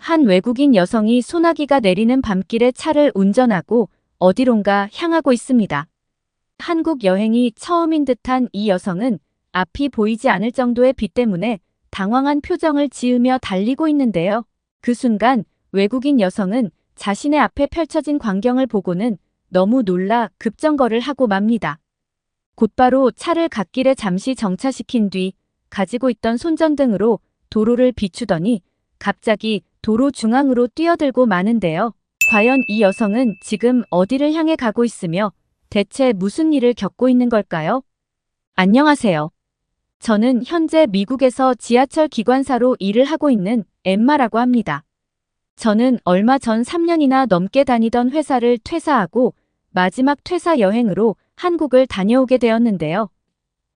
한 외국인 여성이 소나기가 내리는 밤길에 차를 운전하고 어디론가 향하고 있습니다. 한국 여행이 처음인 듯한 이 여성은 앞이 보이지 않을 정도의 비 때문에 당황한 표정을 지으며 달리고 있는데요. 그 순간 외국인 여성은 자신의 앞에 펼쳐진 광경을 보고는 너무 놀라 급정거를 하고 맙니다. 곧바로 차를 갓길에 잠시 정차시킨 뒤 가지고 있던 손전등으로 도로를 비추더니 갑자기 도로 중앙으로 뛰어들고 마는데요. 과연 이 여성은 지금 어디를 향해 가고 있으며 대체 무슨 일을 겪고 있는 걸까요? 안녕하세요. 저는 현재 미국에서 지하철 기관사로 일을 하고 있는 엠마라고 합니다. 저는 얼마 전 3년이나 넘게 다니던 회사를 퇴사하고 마지막 퇴사 여행으로 한국을 다녀오게 되었는데요.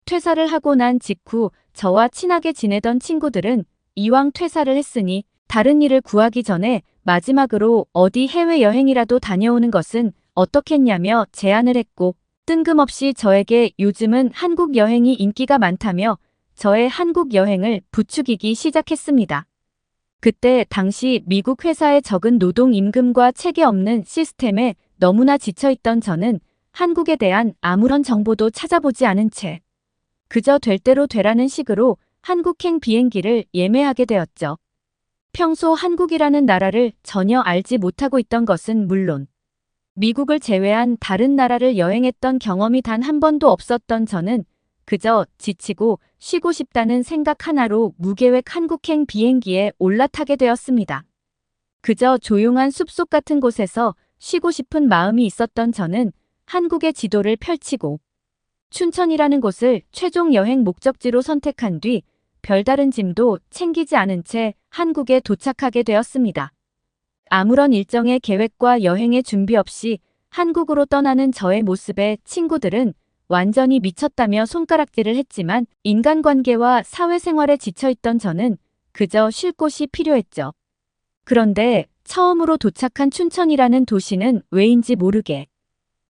퇴사를 하고 난 직후 저와 친하게 지내던 친구들은 이왕 퇴사를 했으니 다른 일을 구하기 전에 마지막으로 어디 해외여행이라도 다녀오는 것은 어떻겠냐며 제안을 했고 뜬금없이 저에게 요즘은 한국 여행이 인기가 많다며 저의 한국 여행을 부추기기 시작했습니다. 그때 당시 미국 회사의 적은 노동 임금과 체계 없는 시스템에 너무나 지쳐있던 저는 한국에 대한 아무런 정보도 찾아보지 않은 채 그저 될 대로 되라는 식으로 한국행 비행기를 예매하게 되었죠. 평소 한국이라는 나라를 전혀 알지 못하고 있던 것은 물론 미국을 제외한 다른 나라를 여행했던 경험이 단 한 번도 없었던 저는 그저 지치고 쉬고 싶다는 생각 하나로 무계획 한국행 비행기에 올라타게 되었습니다. 그저 조용한 숲속 같은 곳에서 쉬고 싶은 마음이 있었던 저는 한국의 지도를 펼치고 춘천이라는 곳을 최종 여행 목적지로 선택한 뒤 별다른 짐도 챙기지 않은 채 한국에 도착하게 되었습니다. 아무런 일정의 계획과 여행의 준비 없이 한국으로 떠나는 저의 모습에 친구들은 완전히 미쳤다며 손가락질을 했지만 인간관계와 사회생활에 지쳐있던 저는 그저 쉴 곳이 필요했죠. 그런데 처음으로 도착한 춘천이라는 도시는 왜인지 모르게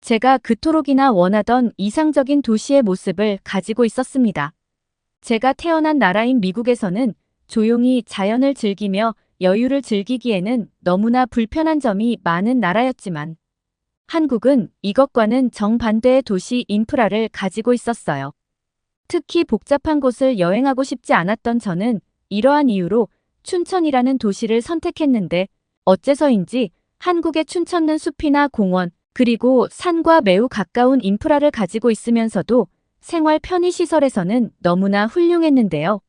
제가 그토록이나 원하던 이상적인 도시의 모습을 가지고 있었습니다. 제가 태어난 나라인 미국에서는 조용히 자연을 즐기며 여유를 즐기기에는 너무나 불편한 점이 많은 나라였지만 한국은 이것과는 정반대의 도시 인프라를 가지고 있었어요. 특히 복잡한 곳을 여행하고 싶지 않았던 저는 이러한 이유로 춘천이라는 도시를 선택했는데 어째서인지 한국의 춘천은 숲이나 공원 그리고 산과 매우 가까운 인프라를 가지고 있으면서도 생활 편의시설에서는 너무나 훌륭했는데요.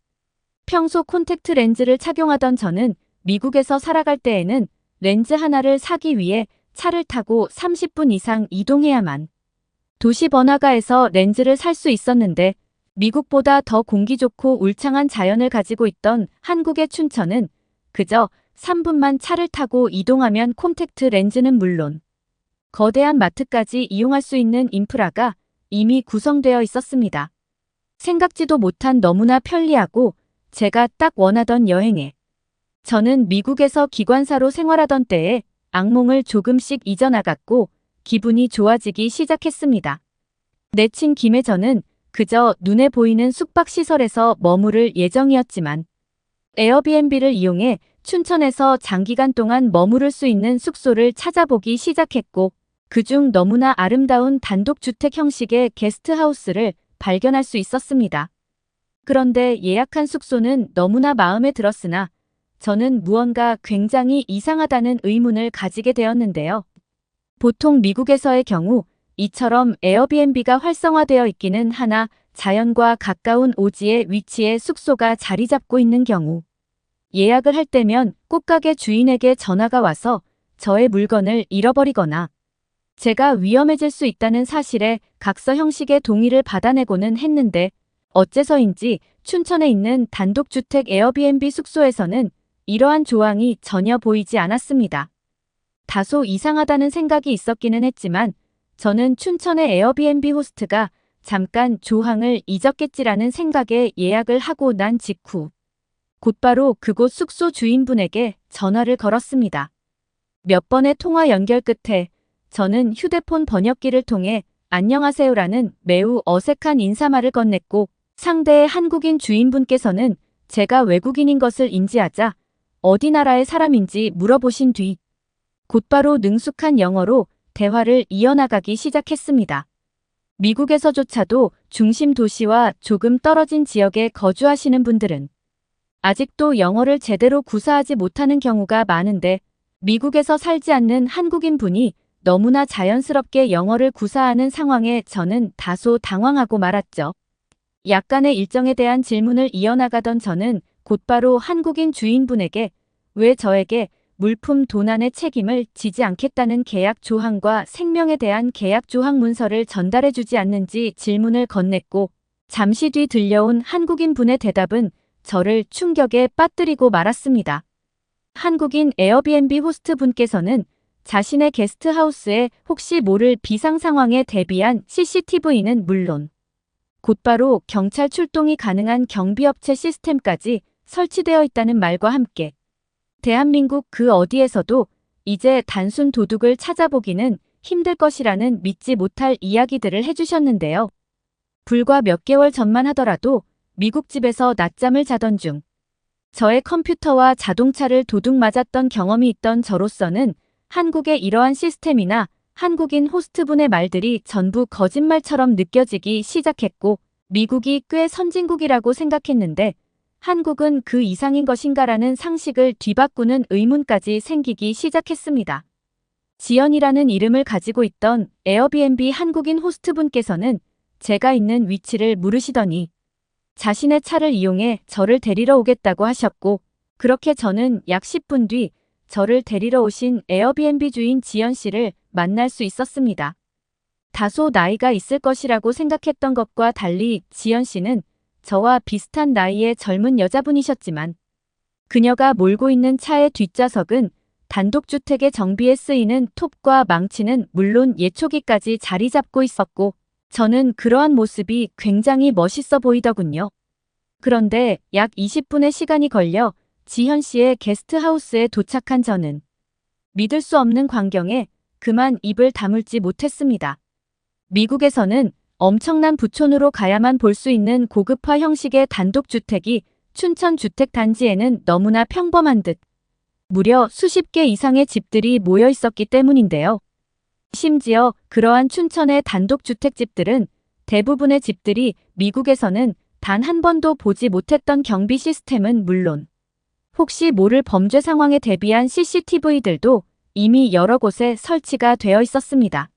평소 콘택트 렌즈를 착용하던 저는 미국에서 살아갈 때에는 렌즈 하나를 사기 위해 차를 타고 30분 이상 이동해야만 도시 번화가에서 렌즈를 살 수 있었는데 미국보다 더 공기 좋고 울창한 자연을 가지고 있던 한국의 춘천은 그저 3분만 차를 타고 이동하면 콘택트 렌즈는 물론 거대한 마트까지 이용할 수 있는 인프라가 이미 구성되어 있었습니다. 생각지도 못한 너무나 편리하고 제가 딱 원하던 여행에 저는 미국에서 기관사로 생활하던 때에 악몽을 조금씩 잊어나갔고 기분이 좋아지기 시작했습니다. 내친 김에 저는 그저 눈에 보이는 숙박시설에서 머무를 예정이었지만 에어비앤비를 이용해 춘천에서 장기간 동안 머무를 수 있는 숙소를 찾아보기 시작했고 그중 너무나 아름다운 단독주택 형식의 게스트하우스를 발견할 수 있었습니다. 그런데 예약한 숙소는 너무나 마음에 들었으나 저는 무언가 굉장히 이상하다는 의문을 가지게 되었는데요. 보통 미국에서의 경우 이처럼 에어비앤비가 활성화되어 있기는 하나 자연과 가까운 오지의 위치에 숙소가 자리 잡고 있는 경우 예약을 할 때면 꽃가게 주인에게 전화가 와서 저의 물건을 잃어버리거나 제가 위험해질 수 있다는 사실에 각서 형식의 동의를 받아내고는 했는데 어째서인지 춘천에 있는 단독주택 에어비앤비 숙소에서는 이러한 조항이 전혀 보이지 않았습니다. 다소 이상하다는 생각이 있었기는 했지만 저는 춘천의 에어비앤비 호스트가 잠깐 조항을 잊었겠지라는 생각에 예약을 하고 난 직후 곧바로 그곳 숙소 주인분에게 전화를 걸었습니다. 몇 번의 통화 연결 끝에 저는 휴대폰 번역기를 통해 안녕하세요라는 매우 어색한 인사말을 건넸고 상대의 한국인 주인분께서는 제가 외국인인 것을 인지하자 어디 나라의 사람인지 물어보신 뒤 곧바로 능숙한 영어로 대화를 이어나가기 시작했습니다. 미국에서조차도 중심 도시와 조금 떨어진 지역에 거주하시는 분들은 아직도 영어를 제대로 구사하지 못하는 경우가 많은데 미국에서 살지 않는 한국인 분이 너무나 자연스럽게 영어를 구사하는 상황에 저는 다소 당황하고 말았죠. 약간의 일정에 대한 질문을 이어나가던 저는 곧바로 한국인 주인분에게 왜 저에게 물품 도난의 책임을 지지 않겠다는 계약 조항과 생명에 대한 계약 조항 문서를 전달해 주지 않는지 질문을 건넸고 잠시 뒤 들려온 한국인 분의 대답은 저를 충격에 빠뜨리고 말았습니다. 한국인 에어비앤비 호스트 분께서는 자신의 게스트하우스에 혹시 모를 비상 상황에 대비한 CCTV는 물론 곧바로 경찰 출동이 가능한 경비업체 시스템까지 설치되어 있다는 말과 함께 대한민국 그 어디에서도 이제 단순 도둑을 찾아보기는 힘들 것이라는 믿지 못할 이야기들을 해주셨는데요. 불과 몇 개월 전만 하더라도 미국 집에서 낮잠을 자던 중 저의 컴퓨터와 자동차를 도둑 맞았던 경험이 있던 저로서는 한국의 이러한 시스템이나 한국인 호스트분의 말들이 전부 거짓말처럼 느껴지기 시작했고 미국이 꽤 선진국이라고 생각했는데 한국은 그 이상인 것인가라는 상식을 뒤바꾸는 의문까지 생기기 시작했습니다. 지연이라는 이름을 가지고 있던 에어비앤비 한국인 호스트분께서는 제가 있는 위치를 물으시더니 자신의 차를 이용해 저를 데리러 오겠다고 하셨고 그렇게 저는 약 10분 뒤 저를 데리러 오신 에어비앤비 주인 지연 씨를 만날 수 있었습니다. 다소 나이가 있을 것이라고 생각했던 것과 달리 지연 씨는 저와 비슷한 나이의 젊은 여자분이셨지만 그녀가 몰고 있는 차의 뒷좌석은 단독주택의 정비에 쓰이는 톱과 망치는 물론 예초기까지 자리 잡고 있었고 저는 그러한 모습이 굉장히 멋있어 보이더군요. 그런데 약 20분의 시간이 걸려 지현 씨의 게스트하우스에 도착한 저는 믿을 수 없는 광경에 그만 입을 다물지 못했습니다. 미국에서는 엄청난 부촌으로 가야만 볼 수 있는 고급화 형식의 단독주택이 춘천주택단지에는 너무나 평범한 듯 무려 수십 개 이상의 집들이 모여 있었기 때문인데요. 심지어 그러한 춘천의 단독주택집들은 대부분의 집들이 미국에서는 단 한 번도 보지 못했던 경비 시스템은 물론 혹시 모를 범죄 상황에 대비한 CCTV들도 이미 여러 곳에 설치가 되어 있었습니다.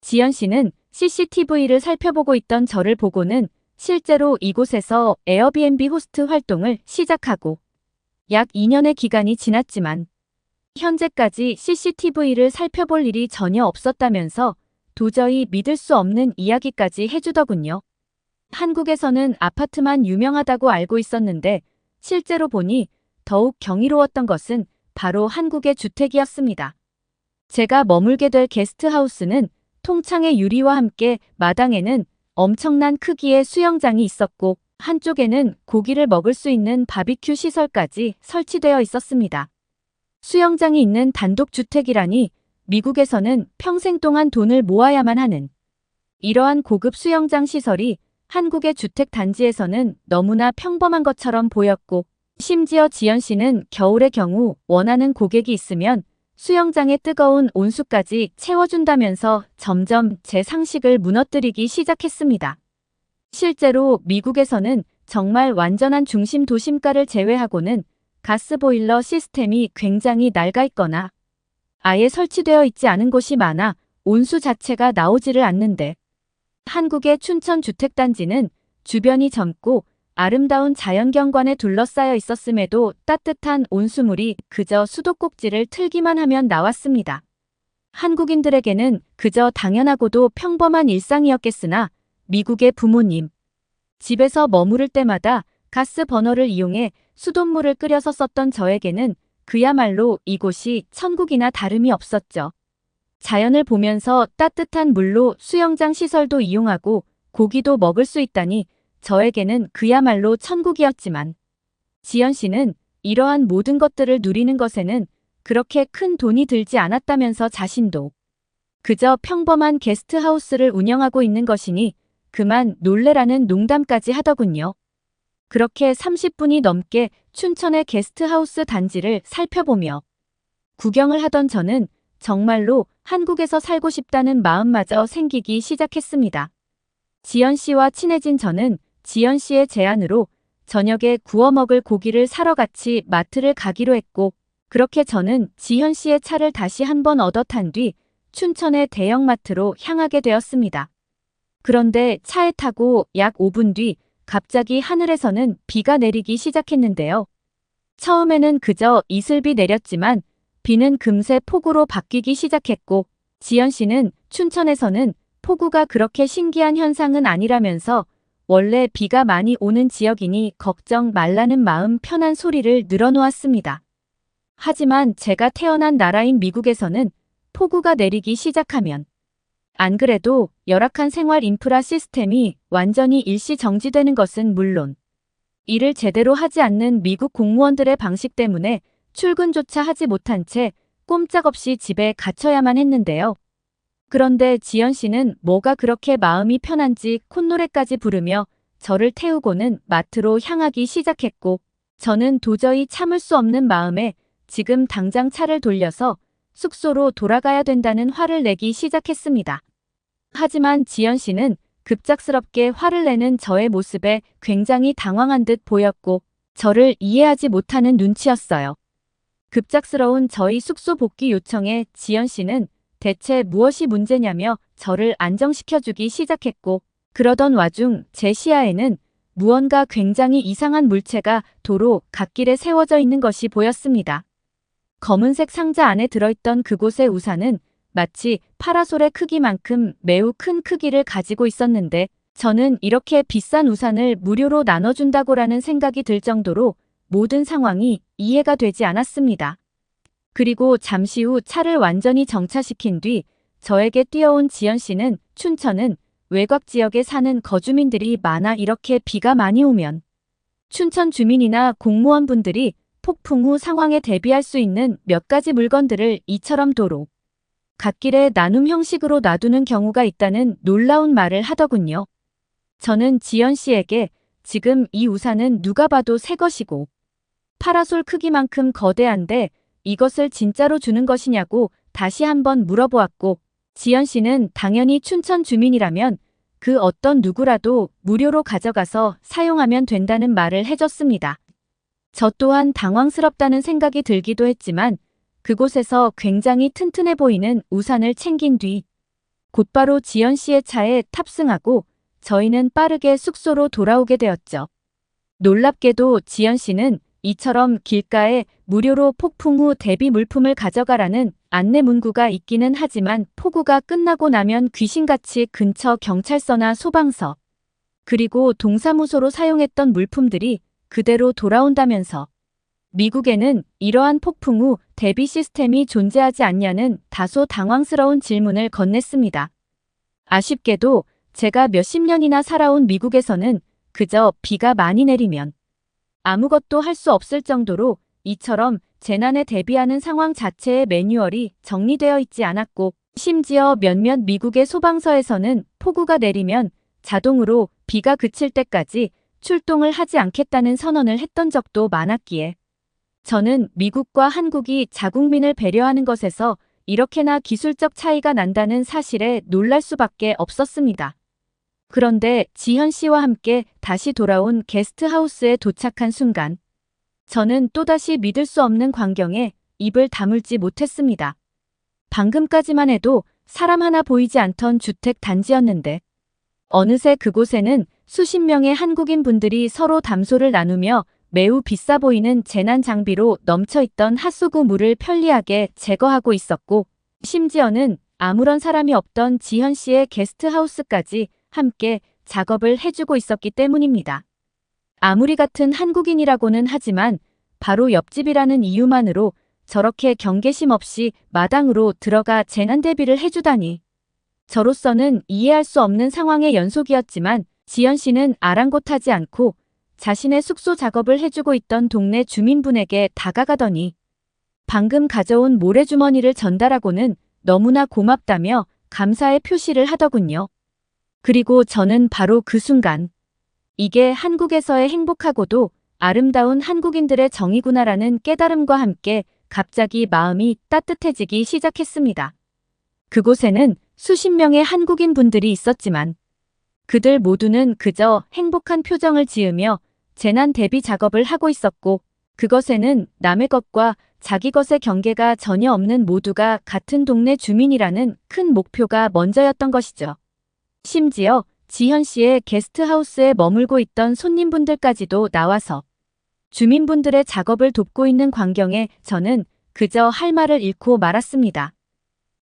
지연 씨는 CCTV를 살펴보고 있던 저를 보고는 실제로 이곳에서 에어비앤비 호스트 활동을 시작하고 약 2년의 기간이 지났지만 현재까지 CCTV를 살펴볼 일이 전혀 없었다면서 도저히 믿을 수 없는 이야기까지 해주더군요. 한국에서는 아파트만 유명하다고 알고 있었는데 실제로 보니 더욱 경이로웠던 것은 바로 한국의 주택이었습니다. 제가 머물게 될 게스트하우스는 통창의 유리와 함께 마당에는 엄청난 크기의 수영장이 있었고 한쪽에는 고기를 먹을 수 있는 바비큐 시설까지 설치되어 있었습니다. 수영장이 있는 단독주택이라니 미국에서는 평생 동안 돈을 모아야만 하는 이러한 고급 수영장 시설이 한국의 주택단지에서는 너무나 평범한 것처럼 보였고 심지어 지연 씨는 겨울의 경우 원하는 고객이 있으면 수영장의 뜨거운 온수까지 채워준다면서 점점 제 상식을 무너뜨리기 시작했습니다. 실제로 미국에서는 정말 완전한 중심 도심가를 제외하고는 가스보일러 시스템이 굉장히 낡아 있거나 아예 설치되어 있지 않은 곳이 많아 온수 자체가 나오지를 않는데 한국의 춘천 주택단지는 주변이 젊고 아름다운 자연경관에 둘러싸여 있었음에도 따뜻한 온수물이 그저 수도꼭지를 틀기만 하면 나왔습니다. 한국인들에게는 그저 당연하고도 평범한 일상이었겠으나 미국의 부모님, 집에서 머무를 때마다 가스 버너를 이용해 수돗물을 끓여서 썼던 저에게는 그야말로 이곳이 천국이나 다름이 없었죠. 자연을 보면서 따뜻한 물로 수영장 시설도 이용하고 고기도 먹을 수 있다니 저에게는 그야말로 천국이었지만 지연 씨는 이러한 모든 것들을 누리는 것에는 그렇게 큰 돈이 들지 않았다면서 자신도 그저 평범한 게스트하우스를 운영하고 있는 것이니 그만 놀래라는 농담까지 하더군요. 그렇게 30분이 넘게 춘천의 게스트하우스 단지를 살펴보며 구경을 하던 저는 정말로 한국에서 살고 싶다는 마음마저 생기기 시작했습니다. 지연 씨와 친해진 저는 지연 씨의 제안으로 저녁에 구워 먹을 고기를 사러 같이 마트를 가기로 했고, 그렇게 저는 지현 씨의 차를 다시 한번 얻어 탄 뒤 춘천의 대형마트로 향하게 되었습니다. 그런데 차에 타고 약 5분 뒤 갑자기 하늘에서는 비가 내리기 시작했는데요. 처음에는 그저 이슬비 내렸지만 비는 금세 폭우로 바뀌기 시작했고, 지연 씨는 춘천에서는 폭우가 그렇게 신기한 현상은 아니라면서 원래 비가 많이 오는 지역이니 걱정 말라는 마음 편한 소리를 늘어놓았습니다. 하지만 제가 태어난 나라인 미국에서는 폭우가 내리기 시작하면 안 그래도 열악한 생활 인프라 시스템이 완전히 일시 정지되는 것은 물론 일을 제대로 하지 않는 미국 공무원들의 방식 때문에 출근조차 하지 못한 채 꼼짝없이 집에 갇혀야만 했는데요. 그런데 지연 씨는 뭐가 그렇게 마음이 편한지 콧노래까지 부르며 저를 태우고는 마트로 향하기 시작했고, 저는 도저히 참을 수 없는 마음에 지금 당장 차를 돌려서 숙소로 돌아가야 된다는 화를 내기 시작했습니다. 하지만 지연 씨는 급작스럽게 화를 내는 저의 모습에 굉장히 당황한 듯 보였고 저를 이해하지 못하는 눈치였어요. 급작스러운 저희 숙소 복귀 요청에 지연 씨는 대체 무엇이 문제냐며 저를 안정시켜주기 시작했고, 그러던 와중 제 시야에는 무언가 굉장히 이상한 물체가 도로 갓길에 세워져 있는 것이 보였습니다. 검은색 상자 안에 들어있던 그곳의 우산은 마치 파라솔의 크기만큼 매우 큰 크기를 가지고 있었는데, 저는 이렇게 비싼 우산을 무료로 나눠준다고라는 생각이 들 정도로 모든 상황이 이해가 되지 않았습니다. 그리고 잠시 후 차를 완전히 정차시킨 뒤 저에게 뛰어온 지연 씨는 춘천은 외곽 지역에 사는 거주민들이 많아 이렇게 비가 많이 오면 춘천 주민이나 공무원분들이 폭풍 후 상황에 대비할 수 있는 몇 가지 물건들을 이처럼 도로 갓길에 나눔 형식으로 놔두는 경우가 있다는 놀라운 말을 하더군요. 저는 지연 씨에게 지금 이 우산은 누가 봐도 새 것이고 파라솔 크기만큼 거대한데 이것을 진짜로 주는 것이냐고 다시 한번 물어보았고, 지연 씨는 당연히 춘천 주민이라면 그 어떤 누구라도 무료로 가져가서 사용하면 된다는 말을 해줬습니다. 저 또한 당황스럽다는 생각이 들기도 했지만 그곳에서 굉장히 튼튼해 보이는 우산을 챙긴 뒤 곧바로 지연 씨의 차에 탑승하고 저희는 빠르게 숙소로 돌아오게 되었죠. 놀랍게도 지연 씨는 이처럼 길가에 무료로 폭풍 후 대비 물품을 가져가라는 안내 문구가 있기는 하지만 폭우가 끝나고 나면 귀신같이 근처 경찰서나 소방서 그리고 동사무소로 사용했던 물품들이 그대로 돌아온다면서 미국에는 이러한 폭풍 후 대비 시스템이 존재하지 않냐는 다소 당황스러운 질문을 건넸습니다. 아쉽게도 제가 몇십 년이나 살아온 미국에서는 그저 비가 많이 내리면 아무것도 할 수 없을 정도로 이처럼 재난에 대비하는 상황 자체의 매뉴얼이 정리되어 있지 않았고, 심지어 몇몇 미국의 소방서에서는 폭우가 내리면 자동으로 비가 그칠 때까지 출동을 하지 않겠다는 선언을 했던 적도 많았기에 저는 미국과 한국이 자국민을 배려하는 것에서 이렇게나 기술적 차이가 난다는 사실에 놀랄 수밖에 없었습니다. 그런데 지현 씨와 함께 다시 돌아온 게스트하우스에 도착한 순간 저는 또다시 믿을 수 없는 광경에 입을 다물지 못했습니다. 방금까지만 해도 사람 하나 보이지 않던 주택 단지였는데 어느새 그곳에는 수십 명의 한국인 분들이 서로 담소를 나누며 매우 비싸 보이는 재난 장비로 넘쳐있던 핫소구 물을 편리하게 제거하고 있었고, 심지어는 아무런 사람이 없던 지현 씨의 게스트하우스까지 함께 작업을 해주고 있었기 때문입니다. 아무리 같은 한국인이라고는 하지만 바로 옆집이라는 이유만으로 저렇게 경계심 없이 마당으로 들어가 재난 대비를 해주다니. 저로서는 이해할 수 없는 상황의 연속이었지만 지연 씨는 아랑곳하지 않고 자신의 숙소 작업을 해주고 있던 동네 주민분에게 다가가더니 방금 가져온 모래주머니를 전달하고는 너무나 고맙다며 감사의 표시를 하더군요. 그리고 저는 바로 그 순간 이게 한국에서의 행복하고도 아름다운 한국인들의 정이구나라는 깨달음과 함께 갑자기 마음이 따뜻해지기 시작했습니다. 그곳에는 수십 명의 한국인 분들이 있었지만 그들 모두는 그저 행복한 표정을 지으며 재난 대비 작업을 하고 있었고, 그것에는 남의 것과 자기 것의 경계가 전혀 없는 모두가 같은 동네 주민이라는 큰 목표가 먼저였던 것이죠. 심지어 지현 씨의 게스트하우스에 머물고 있던 손님분들까지도 나와서 주민분들의 작업을 돕고 있는 광경에 저는 그저 할 말을 잃고 말았습니다.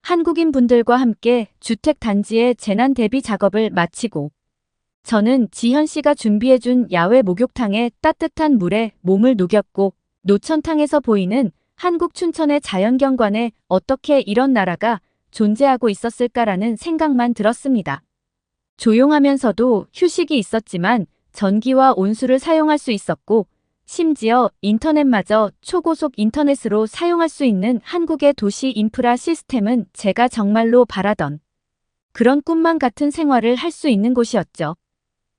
한국인 분들과 함께 주택 단지의 재난 대비 작업을 마치고 저는 지현 씨가 준비해준 야외 목욕탕의 따뜻한 물에 몸을 녹였고, 노천탕에서 보이는 한국 춘천의 자연경관에 어떻게 이런 나라가 존재하고 있었을까라는 생각만 들었습니다. 조용하면서도 휴식이 있었지만 전기와 온수를 사용할 수 있었고, 심지어 인터넷마저 초고속 인터넷으로 사용할 수 있는 한국의 도시 인프라 시스템은 제가 정말로 바라던 그런 꿈만 같은 생활을 할 수 있는 곳이었죠.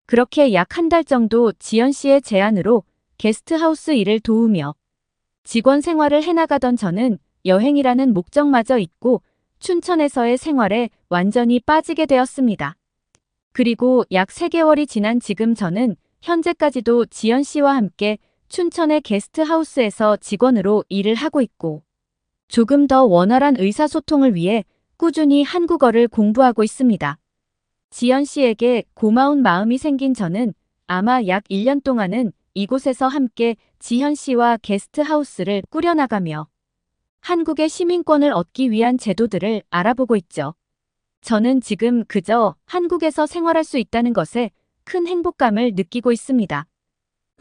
그렇게 약 한 달 정도 지연 씨의 제안으로 게스트하우스 일을 도우며 직원 생활을 해나가던 저는 여행이라는 목적마저 잊고 춘천에서의 생활에 완전히 빠지게 되었습니다. 그리고 약 3개월이 지난 지금 저는 현재까지도 지연 씨와 함께 춘천의 게스트하우스에서 직원으로 일을 하고 있고, 조금 더 원활한 의사소통을 위해 꾸준히 한국어를 공부하고 있습니다. 지연 씨에게 고마운 마음이 생긴 저는 아마 약 1년 동안은 이곳에서 함께 지현 씨와 게스트하우스를 꾸려나가며 한국의 시민권을 얻기 위한 제도들을 알아보고 있죠. 저는 지금 그저 한국에서 생활할 수 있다는 것에 큰 행복감을 느끼고 있습니다.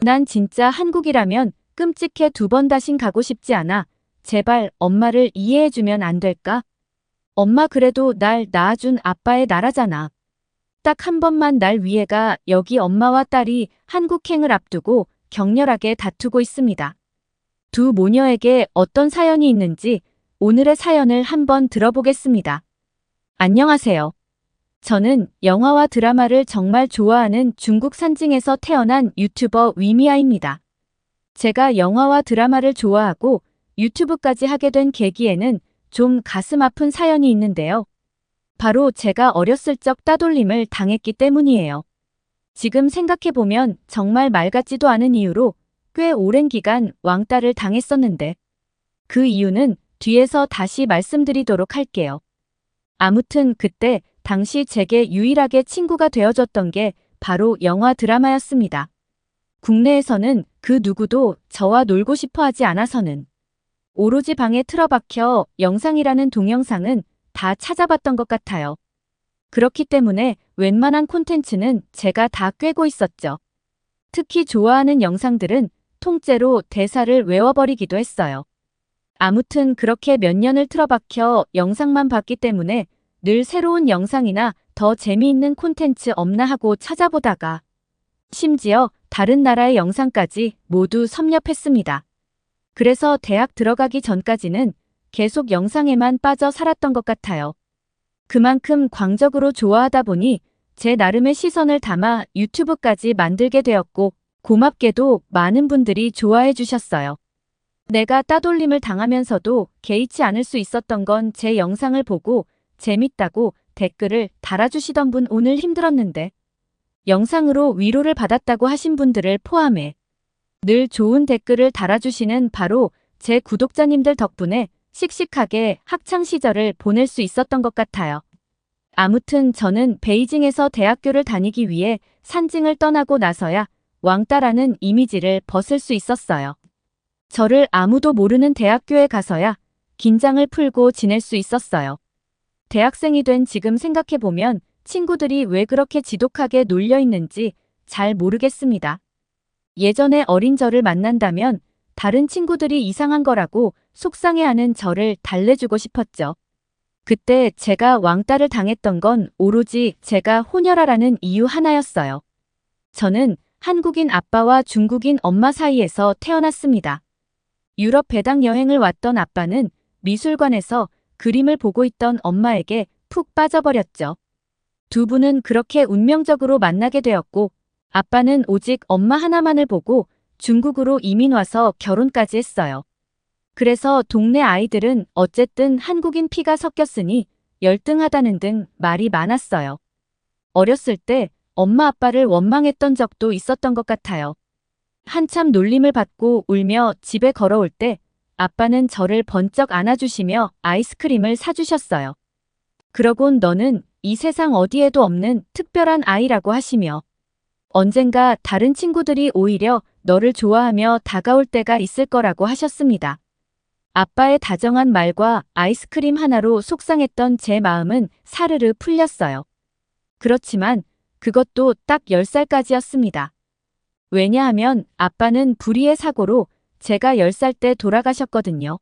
난 진짜 한국이라면 끔찍해 2번 다신 가고 싶지 않아. 제발 엄마를 이해해주면 안 될까? 엄마 그래도 날 낳아준 아빠의 나라잖아. 딱 한 번만 날 위해가. 여기 엄마와 딸이 한국행을 앞두고 격렬하게 다투고 있습니다. 두 모녀에게 어떤 사연이 있는지 오늘의 사연을 한번 들어보겠습니다. 안녕하세요. 저는 영화와 드라마를 정말 좋아하는 중국 산징에서 태어난 유튜버 위미아입니다. 제가 영화와 드라마를 좋아하고 유튜브까지 하게 된 계기에는 좀 가슴 아픈 사연이 있는데요. 바로 제가 어렸을 적 따돌림을 당했기 때문이에요. 지금 생각해보면 정말 말 같지도 않은 이유로 꽤 오랜 기간 왕따를 당했었는데, 그 이유는 뒤에서 다시 말씀드리도록 할게요. 아무튼 그때 당시 제게 유일하게 친구가 되어줬던 게 바로 영화 드라마였습니다. 국내에서는 그 누구도 저와 놀고 싶어 하지 않아서는 오로지 방에 틀어박혀 영상이라는 동영상은 다 찾아봤던 것 같아요. 그렇기 때문에 웬만한 콘텐츠는 제가 다 꿰고 있었죠. 특히 좋아하는 영상들은 통째로 대사를 외워버리기도 했어요. 아무튼 그렇게 몇 년을 틀어박혀 영상만 봤기 때문에 늘 새로운 영상이나 더 재미있는 콘텐츠 없나 하고 찾아보다가 심지어 다른 나라의 영상까지 모두 섭렵했습니다. 그래서 대학 들어가기 전까지는 계속 영상에만 빠져 살았던 것 같아요. 그만큼 광적으로 좋아하다 보니 제 나름의 시선을 담아 유튜브까지 만들게 되었고, 고맙게도 많은 분들이 좋아해 주셨어요. 내가 따돌림을 당하면서도 개의치 않을 수 있었던 건 제 영상을 보고 재밌다고 댓글을 달아주시던 분, 오늘 힘들었는데 영상으로 위로를 받았다고 하신 분들을 포함해 늘 좋은 댓글을 달아주시는 바로 제 구독자님들 덕분에 씩씩하게 학창시절을 보낼 수 있었던 것 같아요. 아무튼 저는 베이징에서 대학교를 다니기 위해 산징을 떠나고 나서야 왕따라는 이미지를 벗을 수 있었어요. 저를 아무도 모르는 대학교에 가서야 긴장을 풀고 지낼 수 있었어요. 대학생이 된 지금 생각해보면 친구들이 왜 그렇게 지독하게 놀려 있는지 잘 모르겠습니다. 예전에 어린 저를 만난다면 다른 친구들이 이상한 거라고 속상해하는 저를 달래주고 싶었죠. 그때 제가 왕따를 당했던 건 오로지 제가 혼혈아라는 이유 하나였어요. 저는 한국인 아빠와 중국인 엄마 사이에서 태어났습니다. 유럽 배당 여행을 왔던 아빠는 미술관에서 그림을 보고 있던 엄마에게 푹 빠져버렸죠. 두 분은 그렇게 운명적으로 만나게 되었고, 아빠는 오직 엄마 하나만을 보고 중국으로 이민 와서 결혼까지 했어요. 그래서 동네 아이들은 어쨌든 한국인 피가 섞였으니 열등하다는 등 말이 많았어요. 어렸을 때 엄마 아빠를 원망했던 적도 있었던 것 같아요. 한참 놀림을 받고 울며 집에 걸어올 때 아빠는 저를 번쩍 안아주시며 아이스크림을 사주셨어요. 그러곤 너는 이 세상 어디에도 없는 특별한 아이라고 하시며 언젠가 다른 친구들이 오히려 너를 좋아하며 다가올 때가 있을 거라고 하셨습니다. 아빠의 다정한 말과 아이스크림 하나로 속상했던 제 마음은 사르르 풀렸어요. 그렇지만 그것도 딱 10살까지였습니다. 왜냐하면 아빠는 불의의 사고로 제가 10살 때 돌아가셨거든요.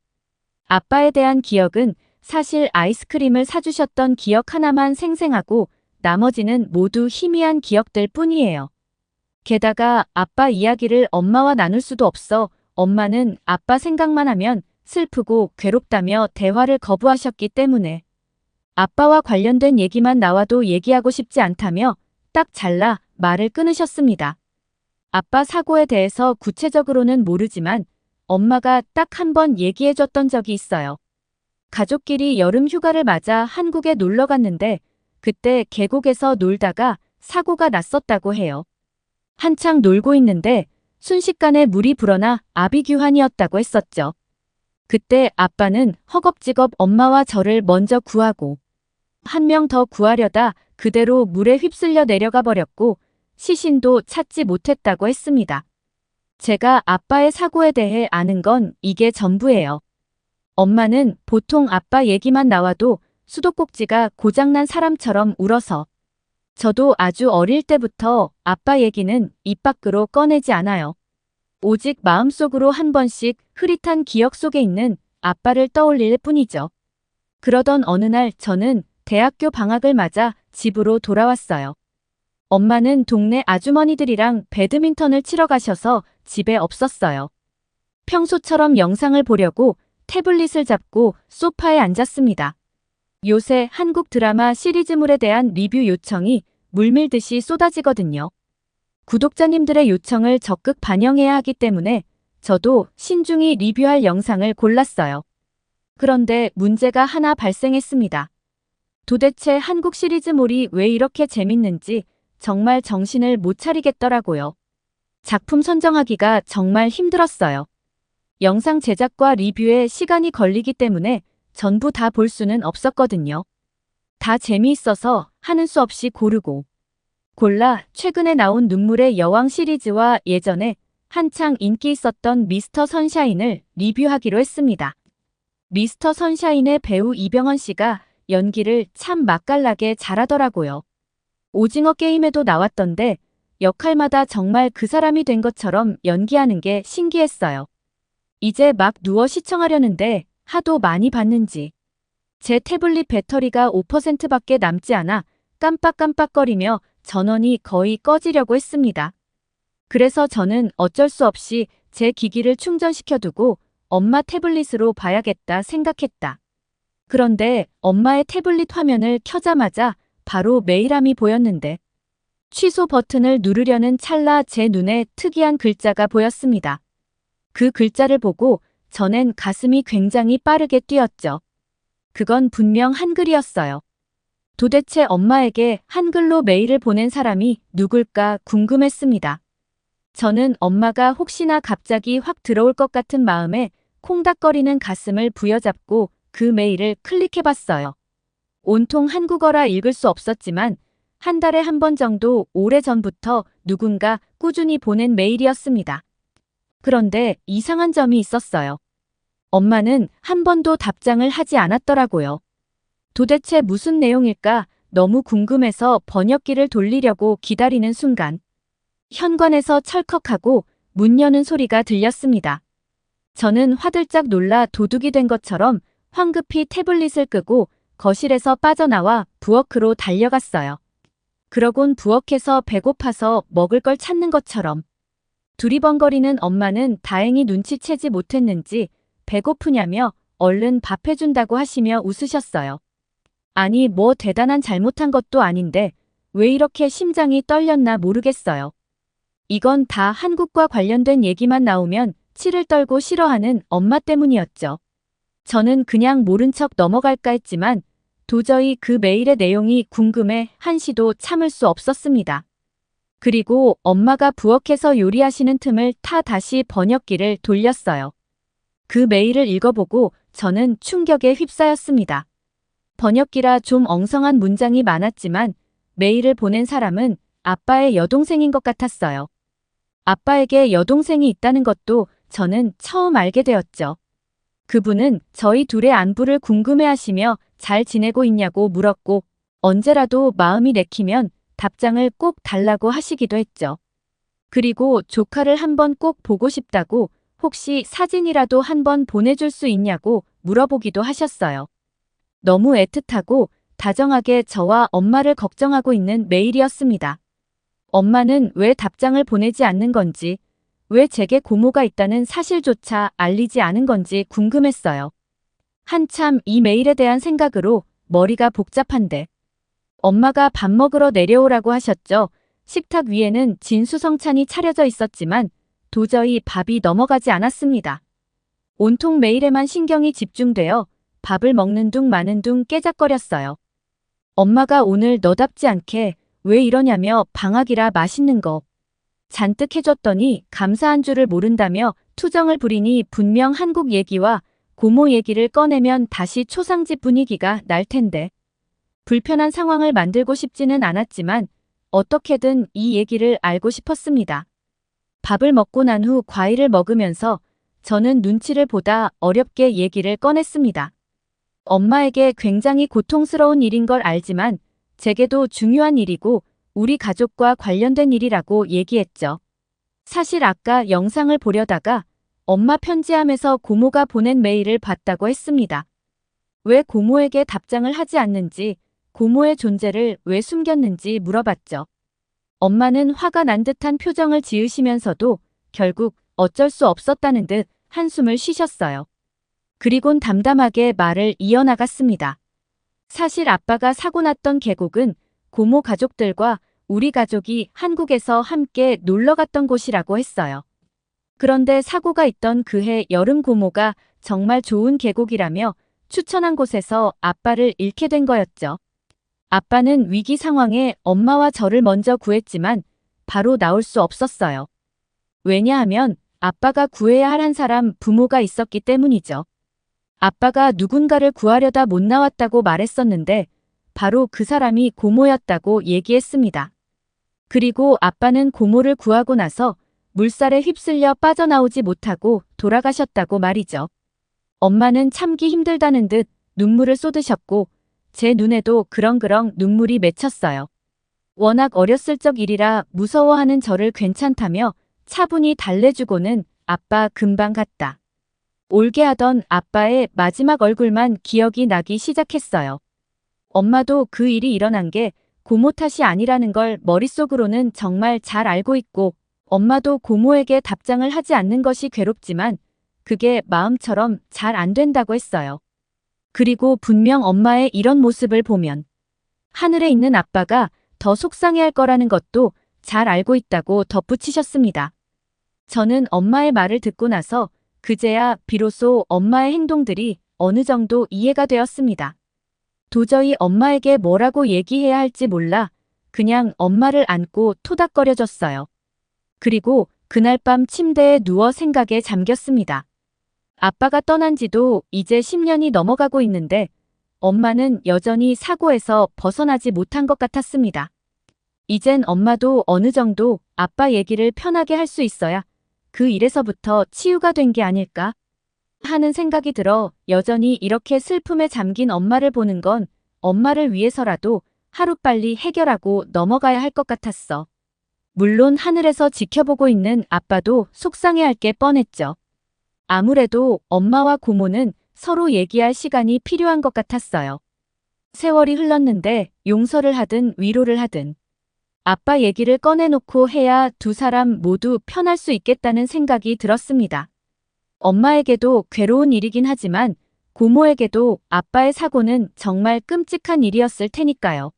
아빠에 대한 기억은 사실 아이스크림을 사주셨던 기억 하나만 생생하고 나머지는 모두 희미한 기억들 뿐이에요. 게다가 아빠 이야기를 엄마와 나눌 수도 없어 엄마는 아빠 생각만 하면 슬프고 괴롭다며 대화를 거부하셨기 때문에 아빠와 관련된 얘기만 나와도 얘기하고 싶지 않다며 딱 잘라 말을 끊으셨습니다. 아빠 사고에 대해서 구체적으로는 모르지만 엄마가 딱 한 번 얘기해줬던 적이 있어요. 가족끼리 여름 휴가를 맞아 한국에 놀러 갔는데 그때 계곡에서 놀다가 사고가 났었다고 해요. 한창 놀고 있는데 순식간에 물이 불어나 아비규환이었다고 했었죠. 그때 아빠는 허겁지겁 엄마와 저를 먼저 구하고 한 명 더 구하려다 그대로 물에 휩쓸려 내려가 버렸고 시신도 찾지 못했다고 했습니다. 제가 아빠의 사고에 대해 아는 건 이게 전부예요. 엄마는 보통 아빠 얘기만 나와도 수도꼭지가 고장난 사람처럼 울어서 저도 아주 어릴 때부터 아빠 얘기는 입 밖으로 꺼내지 않아요. 오직 마음속으로 한 번씩 흐릿한 기억 속에 있는 아빠를 떠올릴 뿐이죠. 그러던 어느 날 저는 대학교 방학을 맞아 집으로 돌아왔어요. 엄마는 동네 아주머니들이랑 배드민턴을 치러 가셔서 집에 없었어요. 평소처럼 영상을 보려고 태블릿을 잡고 소파에 앉았습니다. 요새 한국 드라마 시리즈물에 대한 리뷰 요청이 물밀듯이 쏟아지거든요. 구독자님들의 요청을 적극 반영해야 하기 때문에 저도 신중히 리뷰할 영상을 골랐어요. 그런데 문제가 하나 발생했습니다. 도대체 한국 시리즈물이 왜 이렇게 재밌는지 정말 정신을 못 차리겠더라고요. 작품 선정하기가 정말 힘들었어요. 영상 제작과 리뷰에 시간이 걸리기 때문에 전부 다 볼 수는 없었거든요. 다 재미있어서 하는 수 없이 고르고 골라 최근에 나온 눈물의 여왕 시리즈와 예전에 한창 인기 있었던 미스터 선샤인을 리뷰하기로 했습니다. 미스터 선샤인의 배우 이병헌 씨가 연기를 참 맛깔나게 잘하더라고요. 오징어 게임에도 나왔던데 역할마다 정말 그 사람이 된 것처럼 연기하는 게 신기했어요. 이제 막 누워 시청하려는데 하도 많이 봤는지 제 태블릿 배터리가 5%밖에 남지 않아 깜빡깜빡거리며 전원이 거의 꺼지려고 했습니다. 그래서 저는 어쩔 수 없이 제 기기를 충전시켜두고 엄마 태블릿으로 봐야겠다 생각했다. 그런데 엄마의 태블릿 화면을 켜자마자 바로 메일함이 보였는데 취소 버튼을 누르려는 찰나 제 눈에 특이한 글자가 보였습니다. 그 글자를 보고 전엔 가슴이 굉장히 빠르게 뛰었죠. 그건 분명 한글이었어요. 도대체 엄마에게 한글로 메일을 보낸 사람이 누굴까 궁금했습니다. 저는 엄마가 혹시나 갑자기 확 들어올 것 같은 마음에 콩닥거리는 가슴을 부여잡고 그 메일을 클릭해봤어요. 온통 한국어라 읽을 수 없었지만 한 달에 한 번 정도 오래전부터 누군가 꾸준히 보낸 메일이었습니다. 그런데 이상한 점이 있었어요. 엄마는 한 번도 답장을 하지 않았더라고요. 도대체 무슨 내용일까 너무 궁금해서 번역기를 돌리려고 기다리는 순간 현관에서 철컥하고 문 여는 소리가 들렸습니다. 저는 화들짝 놀라 도둑이 된 것처럼 황급히 태블릿을 끄고 거실에서 빠져나와 부엌으로 달려갔어요. 그러곤 부엌에서 배고파서 먹을 걸 찾는 것처럼 두리번거리는 엄마는 다행히 눈치채지 못했는지 배고프냐며 얼른 밥 해준다고 하시며 웃으셨어요. 아니 뭐 대단한 잘못한 것도 아닌데 왜 이렇게 심장이 떨렸나 모르겠어요. 이건 다 한국과 관련된 얘기만 나오면 치를 떨고 싫어하는 엄마 때문이었죠. 저는 그냥 모른 척 넘어갈까 했지만 도저히 그 메일의 내용이 궁금해 한시도 참을 수 없었습니다. 그리고 엄마가 부엌에서 요리하시는 틈을 타 다시 번역기를 돌렸어요. 그 메일을 읽어보고 저는 충격에 휩싸였습니다. 번역기라 좀 엉성한 문장이 많았지만 메일을 보낸 사람은 아빠의 여동생인 것 같았어요. 아빠에게 여동생이 있다는 것도 저는 처음 알게 되었죠. 그분은 저희 둘의 안부를 궁금해하시며 잘 지내고 있냐고 물었고 언제라도 마음이 내키면 답장을 꼭 달라고 하시기도 했죠. 그리고 조카를 한번 꼭 보고 싶다고 혹시 사진이라도 한번 보내줄 수 있냐고 물어보기도 하셨어요. 너무 애틋하고 다정하게 저와 엄마를 걱정하고 있는 메일이었습니다. 엄마는 왜 답장을 보내지 않는 건지, 왜 제게 고모가 있다는 사실조차 알리지 않은 건지 궁금했어요. 한참 이 메일에 대한 생각으로 머리가 복잡한데 엄마가 밥 먹으러 내려오라고 하셨죠. 식탁 위에는 진수성찬이 차려져 있었지만 도저히 밥이 넘어가지 않았습니다. 온통 메일에만 신경이 집중되어 밥을 먹는 둥 마는 둥 깨작거렸어요. 엄마가 오늘 너답지 않게 왜 이러냐며 방학이라 맛있는 거 잔뜩 해줬더니 감사한 줄을 모른다며 투정을 부리니 분명 한국 얘기와 고모 얘기를 꺼내면 다시 초상집 분위기가 날 텐데. 불편한 상황을 만들고 싶지는 않았지만 어떻게든 이 얘기를 알고 싶었습니다. 밥을 먹고 난 후 과일을 먹으면서 저는 눈치를 보다 어렵게 얘기를 꺼냈습니다. 엄마에게 굉장히 고통스러운 일인 걸 알지만 제게도 중요한 일이고 우리 가족과 관련된 일이라고 얘기했죠. 사실 아까 영상을 보려다가 엄마 편지함에서 고모가 보낸 메일을 봤다고 했습니다. 왜 고모에게 답장을 하지 않는지, 고모의 존재를 왜 숨겼는지 물어봤죠. 엄마는 화가 난 듯한 표정을 지으시면서도 결국 어쩔 수 없었다는 듯 한숨을 쉬셨어요. 그리곤 담담하게 말을 이어나갔습니다. 사실 아빠가 사고 났던 계곡은 고모 가족들과 우리 가족이 한국에서 함께 놀러 갔던 곳이라고 했어요. 그런데 사고가 있던 그해 여름 고모가 정말 좋은 계곡이라며 추천한 곳에서 아빠를 잃게 된 거였죠. 아빠는 위기 상황에 엄마와 저를 먼저 구했지만 바로 나올 수 없었어요. 왜냐하면 아빠가 구해야 할 한 사람 부모가 있었기 때문이죠. 아빠가 누군가를 구하려다 못 나왔다고 말했었는데 바로 그 사람이 고모였다고 얘기했습니다. 그리고 아빠는 고모를 구하고 나서 물살에 휩쓸려 빠져나오지 못하고 돌아가셨다고 말이죠. 엄마는 참기 힘들다는 듯 눈물을 쏟으셨고 제 눈에도 그렁그렁 눈물이 맺혔어요. 워낙 어렸을 적 일이라 무서워하는 저를 괜찮다며 차분히 달래주고는 아빠 금방 갔다. 올게 하던 아빠의 마지막 얼굴만 기억이 나기 시작했어요. 엄마도 그 일이 일어난 게 고모 탓이 아니라는 걸 머릿속으로는 정말 잘 알고 있고 엄마도 고모에게 답장을 하지 않는 것이 괴롭지만 그게 마음처럼 잘 안 된다고 했어요. 그리고 분명 엄마의 이런 모습을 보면 하늘에 있는 아빠가 더 속상해할 거라는 것도 잘 알고 있다고 덧붙이셨습니다. 저는 엄마의 말을 듣고 나서 그제야 비로소 엄마의 행동들이 어느 정도 이해가 되었습니다. 도저히 엄마에게 뭐라고 얘기해야 할지 몰라 그냥 엄마를 안고 토닥거려줬어요. 그리고 그날 밤 침대에 누워 생각에 잠겼습니다. 아빠가 떠난 지도 이제 10년이 넘어가고 있는데 엄마는 여전히 사고에서 벗어나지 못한 것 같았습니다. 이젠 엄마도 어느 정도 아빠 얘기를 편하게 할 수 있어야 그 일에서부터 치유가 된 게 아닐까 하는 생각이 들어 여전히 이렇게 슬픔에 잠긴 엄마를 보는 건 엄마를 위해서라도 하루빨리 해결하고 넘어가야 할 것 같았어. 물론 하늘에서 지켜보고 있는 아빠도 속상해할 게 뻔했죠. 아무래도 엄마와 고모는 서로 얘기할 시간이 필요한 것 같았어요. 세월이 흘렀는데 용서를 하든 위로를 하든 아빠 얘기를 꺼내놓고 해야 두 사람 모두 편할 수 있겠다는 생각이 들었습니다. 엄마에게도 괴로운 일이긴 하지만 고모에게도 아빠의 사고는 정말 끔찍한 일이었을 테니까요.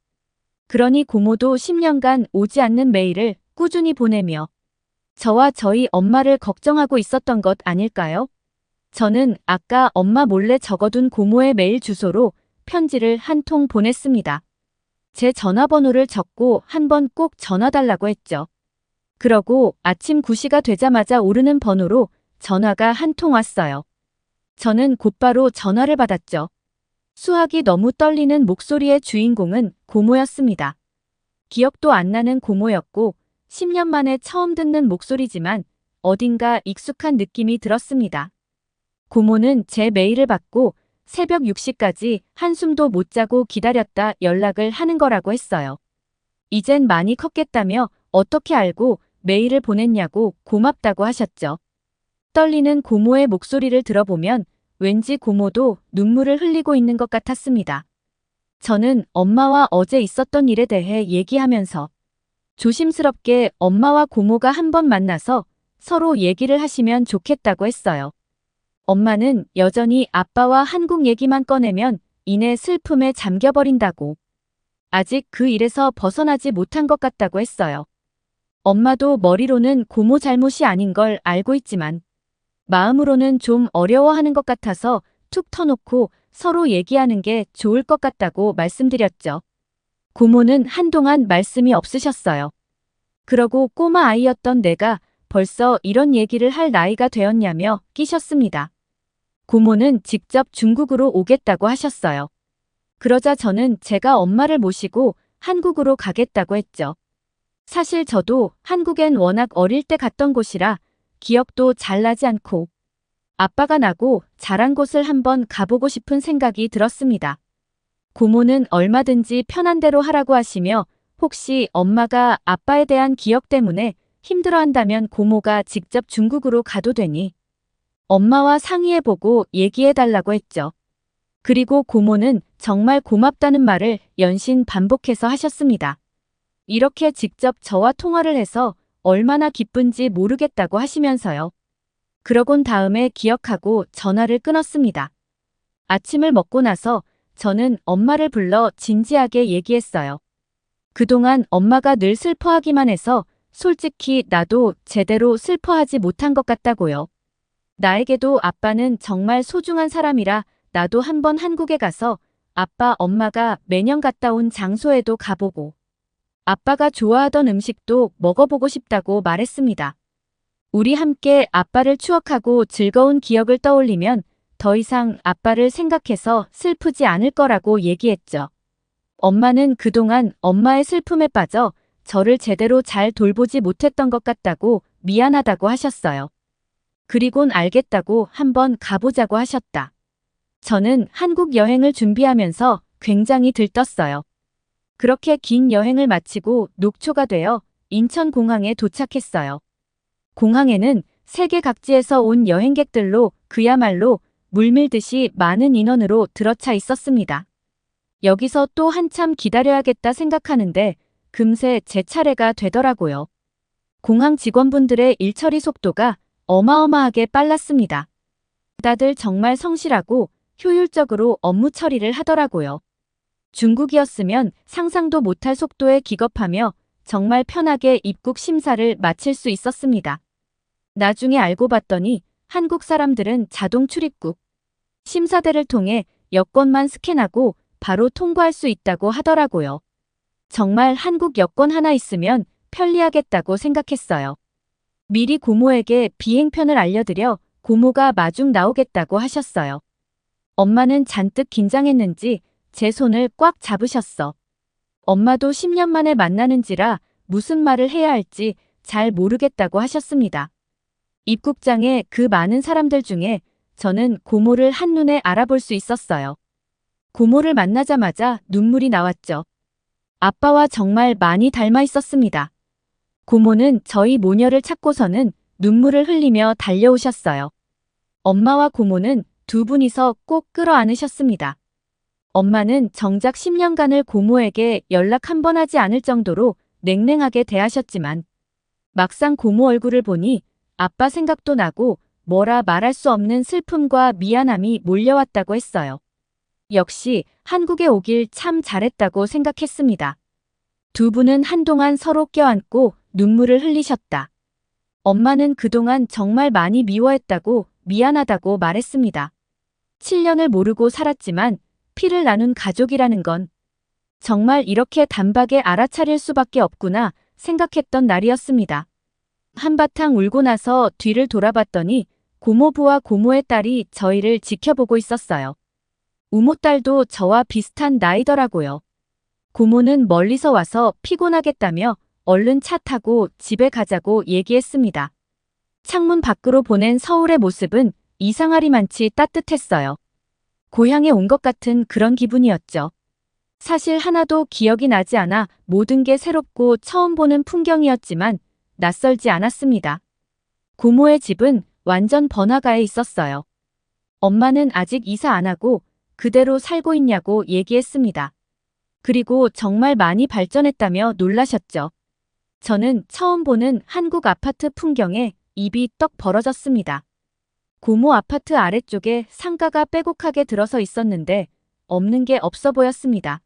그러니 고모도 10년간 오지 않는 메일을 꾸준히 보내며 저와 저희 엄마를 걱정하고 있었던 것 아닐까요? 저는 아까 엄마 몰래 적어둔 고모의 메일 주소로 편지를 한 통 보냈습니다. 제 전화번호를 적고 한번 꼭 전화 달라고 했죠. 그러고 아침 9시가 되자마자 오르는 번호로 전화가 한 통 왔어요. 저는 곧바로 전화를 받았죠. 수학이 너무 떨리는 목소리의 주인공은 고모였습니다. 기억도 안 나는 고모였고 10년 만에 처음 듣는 목소리지만 어딘가 익숙한 느낌이 들었습니다. 고모는 제 메일을 받고 새벽 6시까지 한숨도 못 자고 기다렸다 연락을 하는 거라고 했어요. 이젠 많이 컸겠다며 어떻게 알고 메일을 보냈냐고 고맙다고 하셨죠. 떨리는 고모의 목소리를 들어보면 왠지 고모도 눈물을 흘리고 있는 것 같았습니다. 저는 엄마와 어제 있었던 일에 대해 얘기하면서 조심스럽게 엄마와 고모가 한번 만나서 서로 얘기를 하시면 좋겠다고 했어요. 엄마는 여전히 아빠와 한국 얘기만 꺼내면 이내 슬픔에 잠겨버린다고. 아직 그 일에서 벗어나지 못한 것 같다고 했어요. 엄마도 머리로는 고모 잘못이 아닌 걸 알고 있지만 마음으로는 좀 어려워하는 것 같아서 툭 터놓고 서로 얘기하는 게 좋을 것 같다고 말씀드렸죠. 고모는 한동안 말씀이 없으셨어요. 그러고 꼬마 아이였던 내가 벌써 이런 얘기를 할 나이가 되었냐며 끼셨습니다. 고모는 직접 중국으로 오겠다고 하셨어요. 그러자 저는 제가 엄마를 모시고 한국으로 가겠다고 했죠. 사실 저도 한국엔 워낙 어릴 때 갔던 곳이라 기억도 잘 나지 않고 아빠가 나고 자란 곳을 한번 가보고 싶은 생각이 들었습니다. 고모는 얼마든지 편한 대로 하라고 하시며 혹시 엄마가 아빠에 대한 기억 때문에 힘들어한다면 고모가 직접 중국으로 가도 되니 엄마와 상의해보고 얘기해달라고 했죠. 그리고 고모는 정말 고맙다는 말을 연신 반복해서 하셨습니다. 이렇게 직접 저와 통화를 해서 얼마나 기쁜지 모르겠다고 하시면서요. 그러곤 다음에 기억하고 전화를 끊었습니다. 아침을 먹고 나서 저는 엄마를 불러 진지하게 얘기했어요. 그동안 엄마가 늘 슬퍼하기만 해서 솔직히 나도 제대로 슬퍼하지 못한 것 같다고요. 나에게도 아빠는 정말 소중한 사람이라 나도 한번 한국에 가서 아빠 엄마가 매년 갔다 온 장소에도 가보고 아빠가 좋아하던 음식도 먹어보고 싶다고 말했습니다. 우리 함께 아빠를 추억하고 즐거운 기억을 떠올리면 더 이상 아빠를 생각해서 슬프지 않을 거라고 얘기했죠. 엄마는 그동안 엄마의 슬픔에 빠져 저를 제대로 잘 돌보지 못했던 것 같다고 미안하다고 하셨어요. 그리곤 알겠다고 한번 가보자고 하셨다. 저는 한국 여행을 준비하면서 굉장히 들떴어요. 그렇게 긴 여행을 마치고 녹초가 되어 인천공항에 도착했어요. 공항에는 세계 각지에서 온 여행객들로 그야말로 물밀듯이 많은 인원으로 들어차 있었습니다. 여기서 또 한참 기다려야겠다 생각하는데 금세 제 차례가 되더라고요. 공항 직원분들의 일처리 속도가 어마어마하게 빨랐습니다. 다들 정말 성실하고 효율적으로 업무 처리를 하더라고요. 중국이었으면 상상도 못할 속도에 기겁하며 정말 편하게 입국 심사를 마칠 수 있었습니다. 나중에 알고 봤더니 한국 사람들은 자동 출입국 심사대를 통해 여권만 스캔하고 바로 통과할 수 있다고 하더라고요. 정말 한국 여권 하나 있으면 편리하겠다고 생각했어요. 미리 고모에게 비행편을 알려드려 고모가 마중 나오겠다고 하셨어요. 엄마는 잔뜩 긴장했는지 제 손을 꽉 잡으셨어. 엄마도 10년 만에 만나는지라 무슨 말을 해야 할지 잘 모르겠다고 하셨습니다. 입국장에 그 많은 사람들 중에 저는 고모를 한눈에 알아볼 수 있었어요. 고모를 만나자마자 눈물이 나왔죠. 아빠와 정말 많이 닮아 있었습니다. 고모는 저희 모녀를 찾고서는 눈물을 흘리며 달려오셨어요. 엄마와 고모는 두 분이서 꼭 끌어안으셨습니다. 엄마는 정작 10년간을 고모에게 연락 한 번 하지 않을 정도로 냉랭하게 대하셨지만 막상 고모 얼굴을 보니 아빠 생각도 나고 뭐라 말할 수 없는 슬픔과 미안함이 몰려왔다고 했어요. 역시 한국에 오길 참 잘했다고 생각했습니다. 두 분은 한동안 서로 껴안고 눈물을 흘리셨다. 엄마는 그동안 정말 많이 미워했다고 미안하다고 말했습니다. 7년을 모르고 살았지만 피를 나눈 가족이라는 건 정말 이렇게 단박에 알아차릴 수밖에 없구나 생각했던 날이었습니다. 한바탕 울고 나서 뒤를 돌아봤더니 고모부와 고모의 딸이 저희를 지켜보고 있었어요. 우모딸도 저와 비슷한 나이더라고요. 고모는 멀리서 와서 피곤하겠다며 얼른 차 타고 집에 가자고 얘기했습니다. 창문 밖으로 보낸 서울의 모습은 이상하리만치 따뜻했어요. 고향에 온 것 같은 그런 기분이었죠. 사실 하나도 기억이 나지 않아 모든 게 새롭고 처음 보는 풍경이었지만 낯설지 않았습니다. 고모의 집은 완전 번화가에 있었어요. 엄마는 아직 이사 안 하고 그대로 살고 있냐고 얘기했습니다. 그리고 정말 많이 발전했다며 놀라셨죠. 저는 처음 보는 한국 아파트 풍경에 입이 떡 벌어졌습니다. 고모 아파트 아래쪽에 상가가 빼곡하게 들어서 있었는데 없는 게 없어 보였습니다.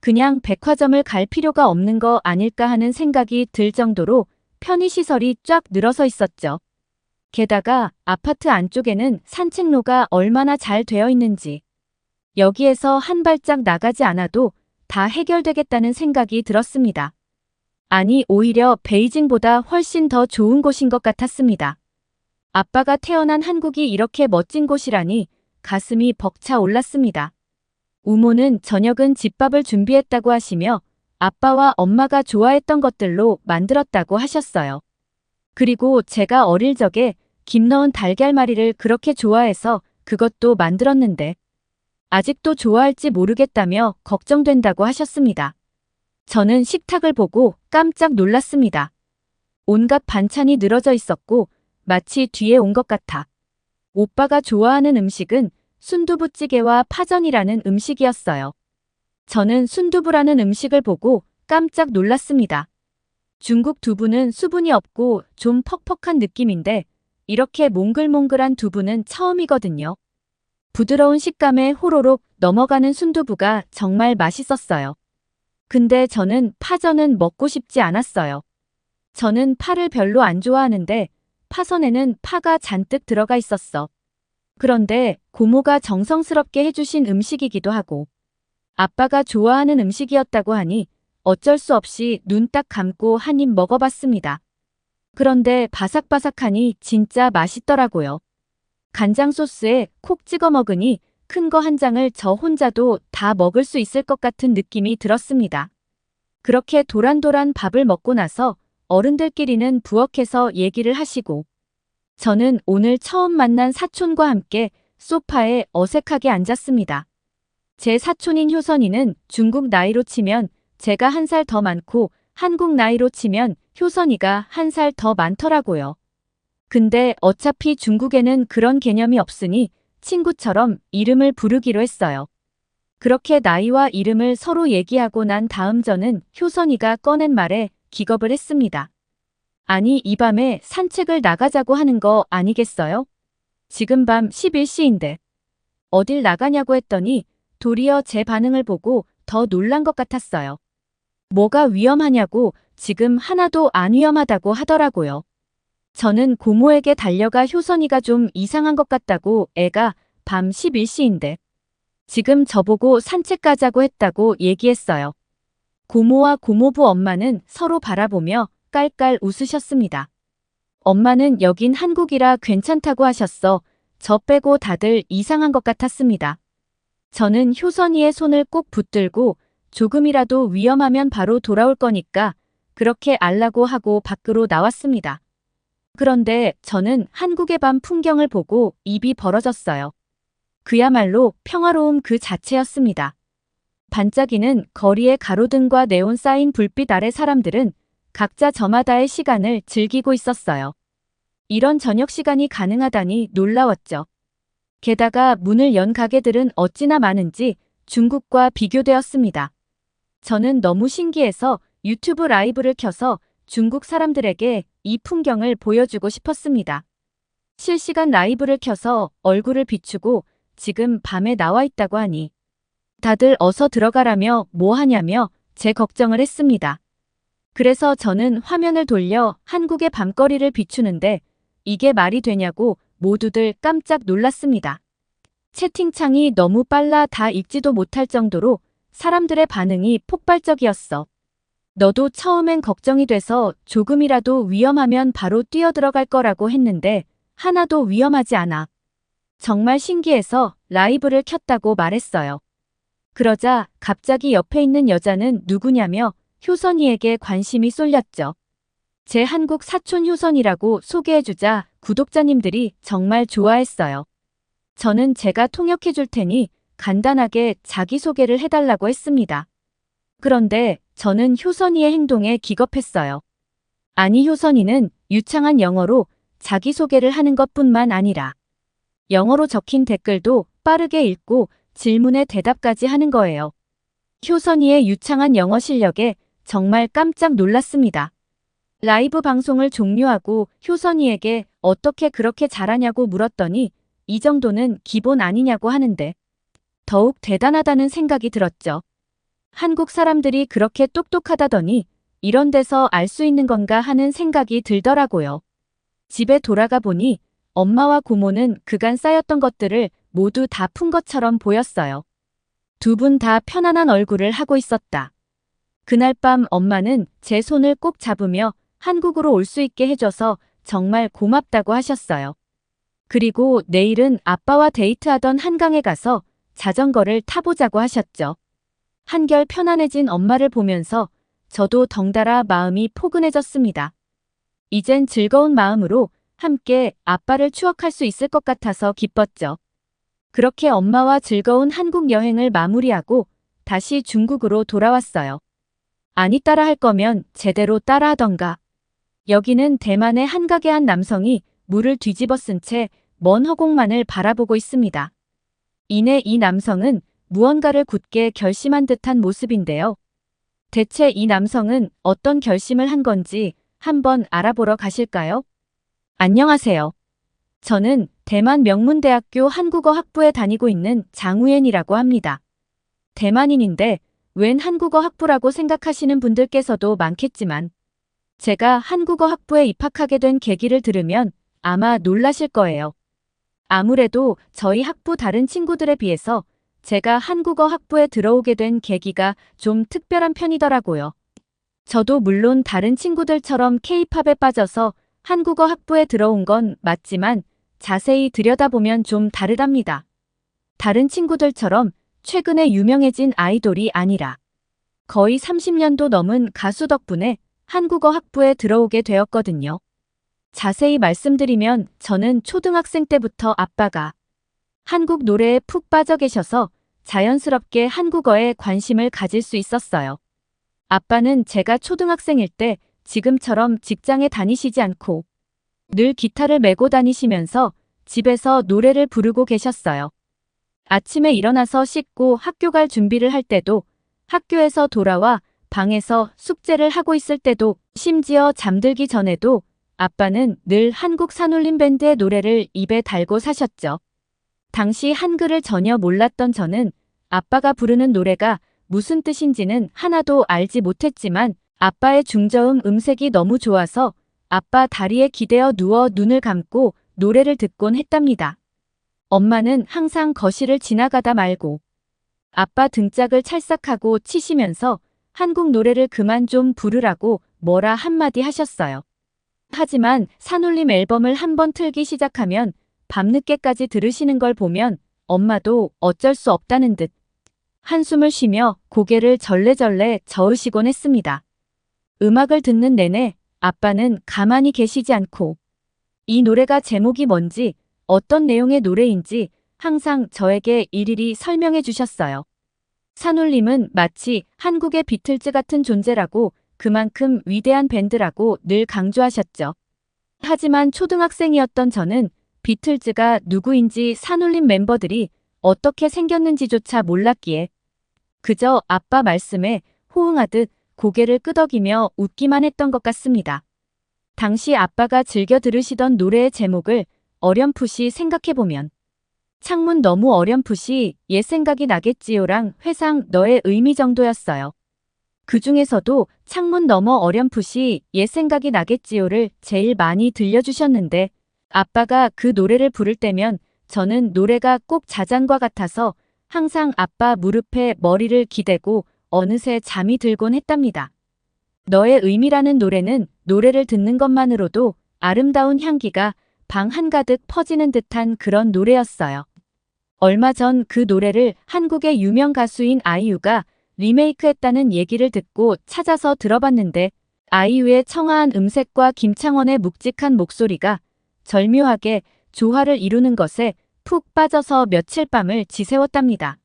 그냥 백화점을 갈 필요가 없는 거 아닐까 하는 생각이 들 정도로 편의시설이 쫙 늘어서 있었죠. 게다가 아파트 안쪽에는 산책로가 얼마나 잘 되어 있는지 여기에서 한 발짝 나가지 않아도 다 해결되겠다는 생각이 들었습니다. 아니, 오히려 베이징보다 훨씬 더 좋은 곳인 것 같았습니다. 아빠가 태어난 한국이 이렇게 멋진 곳이라니 가슴이 벅차 올랐습니다. 우모는 저녁은 집밥을 준비했다고 하시며 아빠와 엄마가 좋아했던 것들로 만들었다고 하셨어요. 그리고 제가 어릴 적에 김 넣은 달걀말이를 그렇게 좋아해서 그것도 만들었는데 아직도 좋아할지 모르겠다며 걱정된다고 하셨습니다. 저는 식탁을 보고 깜짝 놀랐습니다. 온갖 반찬이 늘어져 있었고 마치 뒤에 온 것 같아. 오빠가 좋아하는 음식은 순두부찌개와 파전이라는 음식이었어요. 저는 순두부라는 음식을 보고 깜짝 놀랐습니다. 중국 두부는 수분이 없고 좀 퍽퍽한 느낌인데 이렇게 몽글몽글한 두부는 처음이거든요. 부드러운 식감에 호로록 넘어가는 순두부가 정말 맛있었어요. 근데 저는 파전은 먹고 싶지 않았어요. 저는 파를 별로 안 좋아하는데 파전에는 파가 잔뜩 들어가 있었어. 그런데 고모가 정성스럽게 해주신 음식이기도 하고 아빠가 좋아하는 음식이었다고 하니 어쩔 수 없이 눈 딱 감고 한 입 먹어봤습니다. 그런데 바삭바삭하니 진짜 맛있더라고요. 간장 소스에 콕 찍어 먹으니 큰 거 한 장을 저 혼자도 다 먹을 수 있을 것 같은 느낌이 들었습니다. 그렇게 도란도란 밥을 먹고 나서 어른들끼리는 부엌에서 얘기를 하시고 저는 오늘 처음 만난 사촌과 함께 소파에 어색하게 앉았습니다. 제 사촌인 효선이는 중국 나이로 치면 제가 한 살 더 많고 한국 나이로 치면 효선이가 한 살 더 많더라고요. 근데 어차피 중국에는 그런 개념이 없으니 친구처럼 이름을 부르기로 했어요. 그렇게 나이와 이름을 서로 얘기하고 난 다음 저는 효선이가 꺼낸 말에 기겁을 했습니다. 아니, 이 밤에 산책을 나가자고 하는 거 아니겠어요? 지금 밤 11시인데. 어딜 나가냐고 했더니 도리어 제 반응을 보고 더 놀란 것 같았어요. 뭐가 위험하냐고 지금 하나도 안 위험하다고 하더라고요. 저는 고모에게 달려가 효선이가 좀 이상한 것 같다고 애가 밤 11시인데. 지금 저보고 산책 가자고 했다고 얘기했어요. 고모와 고모부 엄마는 서로 바라보며 깔깔 웃으셨습니다. 엄마는 여긴 한국이라 괜찮다고 하셨어. 저 빼고 다들 이상한 것 같았습니다. 저는 효선이의 손을 꼭 붙들고 조금이라도 위험하면 바로 돌아올 거니까 그렇게 알라고 하고 밖으로 나왔습니다. 그런데 저는 한국의 밤 풍경을 보고 입이 벌어졌어요. 그야말로 평화로움 그 자체였습니다. 반짝이는 거리의 가로등과 네온 쌓인 불빛 아래 사람들은 각자 저마다의 시간을 즐기고 있었어요. 이런 저녁 시간이 가능하다니 놀라웠죠. 게다가 문을 연 가게들은 어찌나 많은지 중국과 비교되었습니다. 저는 너무 신기해서 유튜브 라이브를 켜서 중국 사람들에게 이 풍경을 보여주고 싶었습니다. 실시간 라이브를 켜서 얼굴을 비추고 지금 밤에 나와 있다고 하니 다들 어서 들어가라며 뭐 하냐며 제 걱정을 했습니다. 그래서 저는 화면을 돌려 한국의 밤거리를 비추는데 이게 말이 되냐고 모두들 깜짝 놀랐습니다. 채팅창이 너무 빨라 다 읽지도 못할 정도로 사람들의 반응이 폭발적이었어. 너도 처음엔 걱정이 돼서 조금이라도 위험하면 바로 뛰어들어갈 거라고 했는데 하나도 위험하지 않아. 정말 신기해서 라이브를 켰다고 말했어요. 그러자 갑자기 옆에 있는 여자는 누구냐며 효선이에게 관심이 쏠렸죠. 제 한국 사촌 효선이라고 소개해주자 구독자님들이 정말 좋아했어요. 저는 제가 통역해 줄 테니 간단하게 자기소개를 해달라고 했습니다. 그런데 저는 효선이의 행동에 기겁했어요. 아니, 효선이는 유창한 영어로 자기소개를 하는 것뿐만 아니라 영어로 적힌 댓글도 빠르게 읽고 질문에 대답까지 하는 거예요. 효선이의 유창한 영어 실력에 정말 깜짝 놀랐습니다. 라이브 방송을 종료하고 효선이에게 어떻게 그렇게 잘하냐고 물었더니 이 정도는 기본 아니냐고 하는데 더욱 대단하다는 생각이 들었죠. 한국 사람들이 그렇게 똑똑하다더니 이런 데서 알 수 있는 건가 하는 생각이 들더라고요. 집에 돌아가 보니 엄마와 고모는 그간 쌓였던 것들을 모두 다 푼 것처럼 보였어요. 두 분 다 편안한 얼굴을 하고 있었다. 그날 밤 엄마는 제 손을 꼭 잡으며 한국으로 올 수 있게 해줘서 정말 고맙다고 하셨어요. 그리고 내일은 아빠와 데이트하던 한강에 가서 자전거를 타보자고 하셨죠. 한결 편안해진 엄마를 보면서 저도 덩달아 마음이 포근해졌습니다. 이젠 즐거운 마음으로 함께 아빠를 추억할 수 있을 것 같아서 기뻤죠. 그렇게 엄마와 즐거운 한국 여행을 마무리하고 다시 중국으로 돌아왔어요. 아니, 따라할 거면 제대로 따라하던가. 여기는 대만의 한가게 한 남성이 물을 뒤집어 쓴 채 먼 허공만을 바라보고 있습니다. 이내 이 남성은 무언가를 굳게 결심한 듯한 모습인데요. 대체 이 남성은 어떤 결심을 한 건지 한번 알아보러 가실까요? 안녕하세요. 저는 대만 명문대학교 한국어 학부에 다니고 있는 장우엔이라고 합니다. 대만인인데 웬 한국어 학부라고 생각하시는 분들께서도 많겠지만 제가 한국어 학부에 입학하게 된 계기를 들으면 아마 놀라실 거예요. 아무래도 저희 학부 다른 친구들에 비해서 제가 한국어 학부에 들어오게 된 계기가 좀 특별한 편이더라고요. 저도 물론 다른 친구들처럼 K-팝에 빠져서 한국어 학부에 들어온 건 맞지만 자세히 들여다보면 좀 다르답니다. 다른 친구들처럼 최근에 유명해진 아이돌이 아니라 거의 30년도 넘은 가수 덕분에 한국어 학부에 들어오게 되었거든요. 자세히 말씀드리면 저는 초등학생 때부터 아빠가 한국 노래에 푹 빠져 계셔서 자연스럽게 한국어에 관심을 가질 수 있었어요. 아빠는 제가 초등학생일 때 지금처럼 직장에 다니시지 않고 늘 기타를 메고 다니시면서 집에서 노래를 부르고 계셨어요. 아침에 일어나서 씻고 학교 갈 준비를 할 때도, 학교에서 돌아와 방에서 숙제를 하고 있을 때도, 심지어 잠들기 전에도 아빠는 늘 한국 산울림 밴드의 노래를 입에 달고 사셨죠. 당시 한글을 전혀 몰랐던 저는 아빠가 부르는 노래가 무슨 뜻인지는 하나도 알지 못했지만 아빠의 중저음 음색이 너무 좋아서 아빠 다리에 기대어 누워 눈을 감고 노래를 듣곤 했답니다. 엄마는 항상 거실을 지나가다 말고 아빠 등짝을 찰싹하고 치시면서 한국 노래를 그만 좀 부르라고 뭐라 한마디 하셨어요. 하지만 산울림 앨범을 한번 틀기 시작하면 밤늦게까지 들으시는 걸 보면 엄마도 어쩔 수 없다는 듯 한숨을 쉬며 고개를 절레절레 저으시곤 했습니다. 음악을 듣는 내내 아빠는 가만히 계시지 않고 이 노래가 제목이 뭔지 어떤 내용의 노래인지 항상 저에게 일일이 설명해 주셨어요. 산울림은 마치 한국의 비틀즈 같은 존재라고, 그만큼 위대한 밴드라고 늘 강조하셨죠. 하지만 초등학생이었던 저는 비틀즈가 누구인지 산울림 멤버들이 어떻게 생겼는지조차 몰랐기에 그저 아빠 말씀에 호응하듯 고개를 끄덕이며 웃기만 했던 것 같습니다. 당시 아빠가 즐겨 들으시던 노래의 제목을 어렴풋이 생각해보면 창문 너무 어렴풋이 옛 생각이 나겠지요랑 회상 너의 의미 정도였어요. 그 중에서도 창문 너머 어렴풋이 옛 생각이 나겠지요를 제일 많이 들려주셨는데 아빠가 그 노래를 부를 때면 저는 노래가 꼭 자장과 같아서 항상 아빠 무릎에 머리를 기대고 어느새 잠이 들곤 했답니다. 너의 의미라는 노래는 노래를 듣는 것만으로도 아름다운 향기가 방 한가득 퍼지는 듯한 그런 노래였어요. 얼마 전 그 노래를 한국의 유명 가수인 아이유가 리메이크했다는 얘기를 듣고 찾아서 들어봤는데 아이유의 청아한 음색과 김창원의 묵직한 목소리가 절묘하게 조화를 이루는 것에 푹 빠져서 며칠 밤을 지새웠답니다.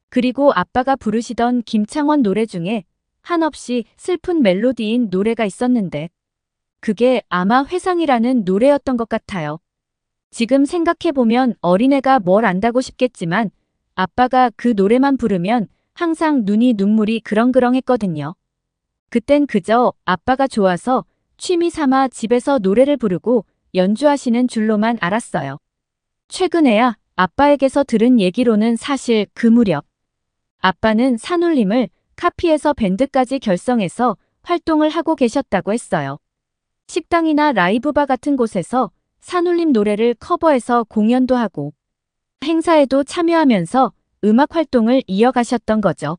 그리고 아빠가 부르시던 김창원 노래 중에 한없이 슬픈 멜로디인 노래가 있었는데 그게 아마 회상이라는 노래였던 것 같아요. 지금 생각해보면 어린애가 뭘 안다고 싶겠지만 아빠가 그 노래만 부르면 항상 눈물이 그렁그렁했거든요. 그땐 그저 아빠가 좋아서 취미 삼아 집에서 노래를 부르고 연주하시는 줄로만 알았어요. 최근에야 아빠에게서 들은 얘기로는 사실 그 무렵 아빠는 산울림을 카피해서 밴드까지 결성해서 활동을 하고 계셨다고 했어요. 식당이나 라이브바 같은 곳에서 산울림 노래를 커버해서 공연도 하고 행사에도 참여하면서 음악 활동을 이어가셨던 거죠.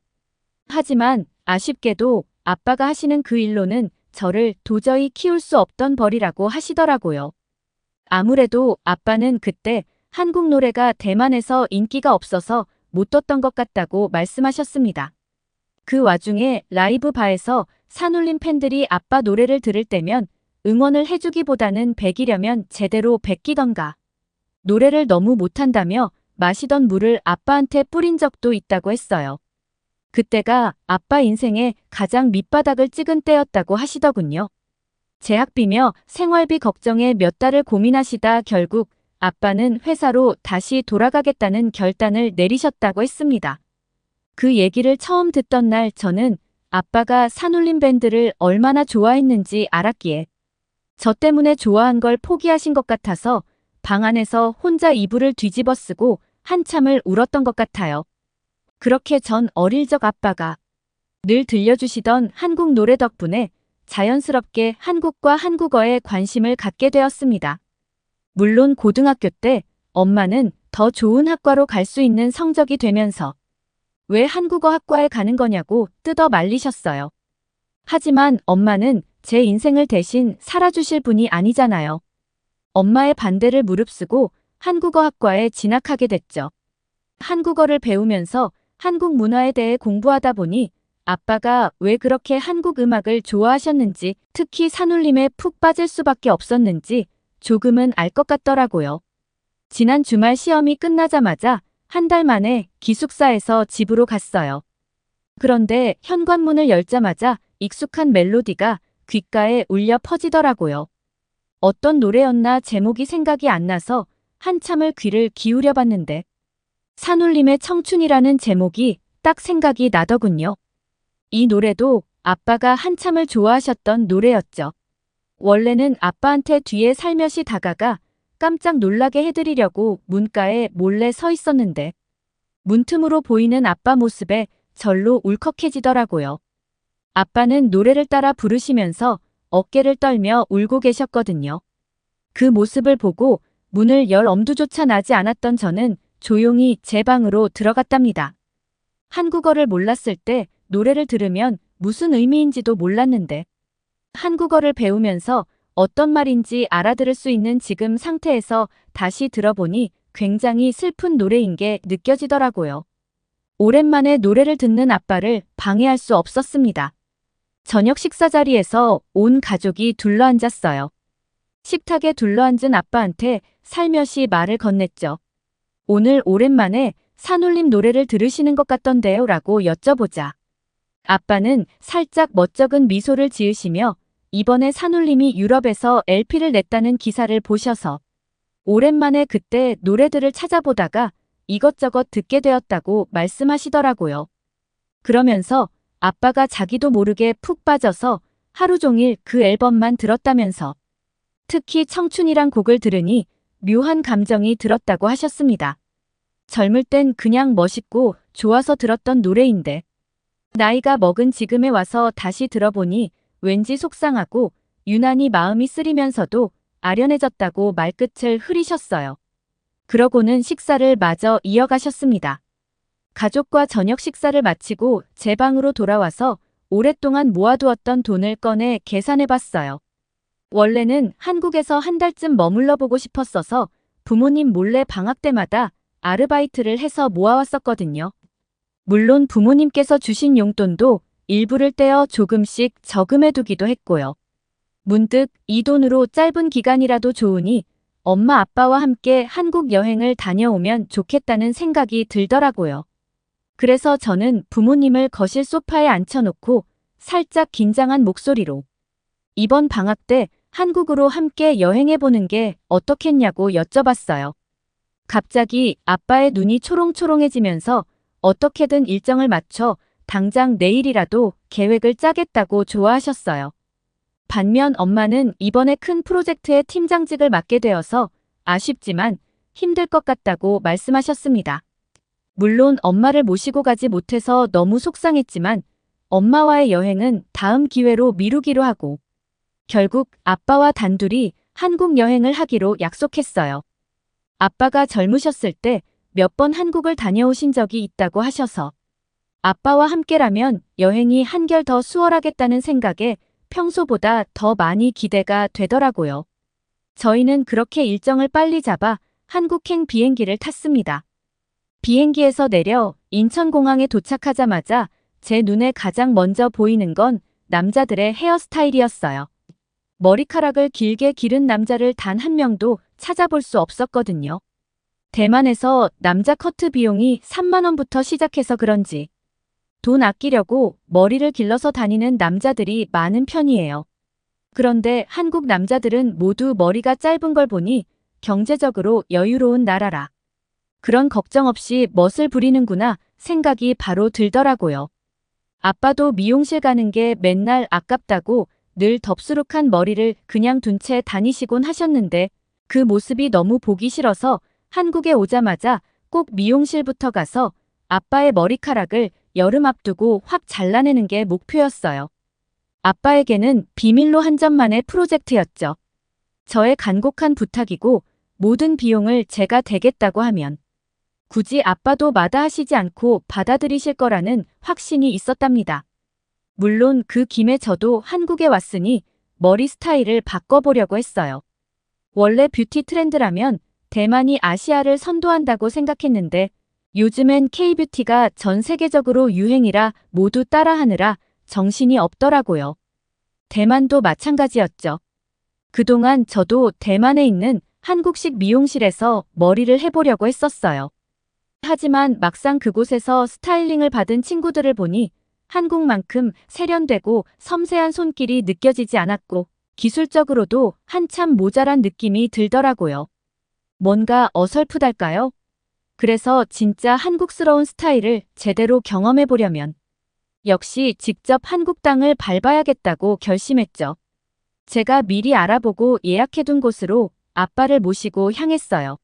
하지만 아쉽게도 아빠가 하시는 그 일로는 저를 도저히 키울 수 없던 벌이라고 하시더라고요. 아무래도 아빠는 그때 한국 노래가 대만에서 인기가 없어서 못 떴던 것 같다고 말씀하셨습니다. 그 와중에 라이브 바에서 산울림 팬들이 아빠 노래를 들을 때면 응원을 해주기보다는 배기려면 제대로 베끼던가 노래를 너무 못한다며 마시던 물을 아빠한테 뿌린 적도 있다고 했어요. 그때가 아빠 인생의 가장 밑바닥을 찍은 때였다고 하시더군요. 재학비며 생활비 걱정에 몇 달을 고민하시다 결국 아빠는 회사로 다시 돌아가겠다는 결단을 내리셨다고 했습니다. 그 얘기를 처음 듣던 날 저는 아빠가 산울림 밴드를 얼마나 좋아했는지 알았기에 저 때문에 좋아한 걸 포기하신 것 같아서 방 안에서 혼자 이불을 뒤집어 쓰고 한참을 울었던 것 같아요. 그렇게 전 어릴 적 아빠가 늘 들려주시던 한국 노래 덕분에 자연스럽게 한국과 한국어에 관심을 갖게 되었습니다. 물론 고등학교 때 엄마는 더 좋은 학과로 갈 수 있는 성적이 되면서 왜 한국어 학과에 가는 거냐고 뜯어 말리셨어요. 하지만 엄마는 제 인생을 대신 살아주실 분이 아니잖아요. 엄마의 반대를 무릅쓰고 한국어 학과에 진학하게 됐죠. 한국어를 배우면서 한국 문화에 대해 공부하다 보니 아빠가 왜 그렇게 한국 음악을 좋아하셨는지 특히 산울림에 푹 빠질 수밖에 없었는지 조금은 알 것 같더라고요. 지난 주말 시험이 끝나자마자 한 달 만에 기숙사에서 집으로 갔어요. 그런데 현관문을 열자마자 익숙한 멜로디가 귓가에 울려 퍼지더라고요. 어떤 노래였나 제목이 생각이 안 나서 한참을 귀를 기울여 봤는데 산울림의 청춘이라는 제목이 딱 생각이 나더군요. 이 노래도 아빠가 한참을 좋아하셨던 노래였죠. 원래는 아빠한테 뒤에 살며시 다가가 깜짝 놀라게 해드리려고 문가에 몰래 서 있었는데 문틈으로 보이는 아빠 모습에 절로 울컥해지더라고요. 아빠는 노래를 따라 부르시면서 어깨를 떨며 울고 계셨거든요. 그 모습을 보고 문을 열 엄두조차 나지 않았던 저는 조용히 제 방으로 들어갔답니다. 한국어를 몰랐을 때 노래를 들으면 무슨 의미인지도 몰랐는데 한국어를 배우면서 어떤 말인지 알아들을 수 있는 지금 상태에서 다시 들어보니 굉장히 슬픈 노래인 게 느껴지더라고요. 오랜만에 노래를 듣는 아빠를 방해할 수 없었습니다. 저녁 식사 자리에서 온 가족이 둘러앉았어요. 식탁에 둘러앉은 아빠한테 살며시 말을 건넸죠. 오늘 오랜만에 산울림 노래를 들으시는 것 같던데요 라고 여쭤보자. 아빠는 살짝 멋쩍은 미소를 지으시며 이번에 산울림이 유럽에서 LP를 냈다는 기사를 보셔서 오랜만에 그때 노래들을 찾아보다가 이것저것 듣게 되었다고 말씀하시더라고요. 그러면서 아빠가 자기도 모르게 푹 빠져서 하루 종일 그 앨범만 들었다면서 특히 청춘이란 곡을 들으니 묘한 감정이 들었다고 하셨습니다. 젊을 땐 그냥 멋있고 좋아서 들었던 노래인데 나이가 먹은 지금에 와서 다시 들어보니 왠지 속상하고 유난히 마음이 쓰리면서도 아련해졌다고 말끝을 흐리셨어요. 그러고는 식사를 마저 이어가셨습니다. 가족과 저녁 식사를 마치고 제 방으로 돌아와서 오랫동안 모아두었던 돈을 꺼내 계산해봤어요. 원래는 한국에서 한 달쯤 머물러 보고 싶었어서 부모님 몰래 방학 때마다 아르바이트를 해서 모아왔었거든요. 물론 부모님께서 주신 용돈도 일부를 떼어 조금씩 저금해두기도 했고요. 문득 이 돈으로 짧은 기간이라도 좋으니 엄마 아빠와 함께 한국 여행을 다녀오면 좋겠다는 생각이 들더라고요. 그래서 저는 부모님을 거실 소파에 앉혀놓고 살짝 긴장한 목소리로 이번 방학 때 한국으로 함께 여행해보는 게 어떻겠냐고 여쭤봤어요. 갑자기 아빠의 눈이 초롱초롱해지면서 어떻게든 일정을 맞춰 당장 내일이라도 계획을 짜겠다고 좋아하셨어요. 반면 엄마는 이번에 큰 프로젝트의 팀장직을 맡게 되어서 아쉽지만 힘들 것 같다고 말씀하셨습니다. 물론 엄마를 모시고 가지 못해서 너무 속상했지만 엄마와의 여행은 다음 기회로 미루기로 하고 결국 아빠와 단둘이 한국 여행을 하기로 약속했어요. 아빠가 젊으셨을 때 몇 번 한국을 다녀오신 적이 있다고 하셔서 아빠와 함께라면 여행이 한결 더 수월하겠다는 생각에 평소보다 더 많이 기대가 되더라고요. 저희는 그렇게 일정을 빨리 잡아 한국행 비행기를 탔습니다. 비행기에서 내려 인천공항에 도착하자마자 제 눈에 가장 먼저 보이는 건 남자들의 헤어스타일이었어요. 머리카락을 길게 기른 남자를 단 한 명도 찾아볼 수 없었거든요. 대만에서 남자 커트 비용이 3만 원부터 시작해서 그런지 돈 아끼려고 머리를 길러서 다니는 남자들이 많은 편이에요. 그런데 한국 남자들은 모두 머리가 짧은 걸 보니 경제적으로 여유로운 나라라. 그런 걱정 없이 멋을 부리는구나 생각이 바로 들더라고요. 아빠도 미용실 가는 게 맨날 아깝다고 늘 덥수룩한 머리를 그냥 둔 채 다니시곤 하셨는데 그 모습이 너무 보기 싫어서 한국에 오자마자 꼭 미용실부터 가서 아빠의 머리카락을 여름 앞두고 확 잘라내는 게 목표였어요. 아빠에게는 비밀로 한 점만의 프로젝트였죠. 저의 간곡한 부탁이고 모든 비용을 제가 대겠다고 하면 굳이 아빠도 마다하시지 않고 받아들이실 거라는 확신이 있었답니다. 물론 그 김에 저도 한국에 왔으니 머리 스타일을 바꿔보려고 했어요. 원래 뷰티 트렌드라면 대만이 아시아를 선도한다고 생각했는데 요즘엔 K-뷰티가 전 세계적으로 유행이라 모두 따라하느라 정신이 없더라고요. 대만도 마찬가지였죠. 그동안 저도 대만에 있는 한국식 미용실에서 머리를 해보려고 했었어요. 하지만 막상 그곳에서 스타일링을 받은 친구들을 보니 한국만큼 세련되고 섬세한 손길이 느껴지지 않았고 기술적으로도 한참 모자란 느낌이 들더라고요. 뭔가 어설프달까요? 그래서 진짜 한국스러운 스타일을 제대로 경험해보려면 역시 직접 한국 땅을 밟아야겠다고 결심했죠. 제가 미리 알아보고 예약해둔 곳으로 아빠를 모시고 향했어요.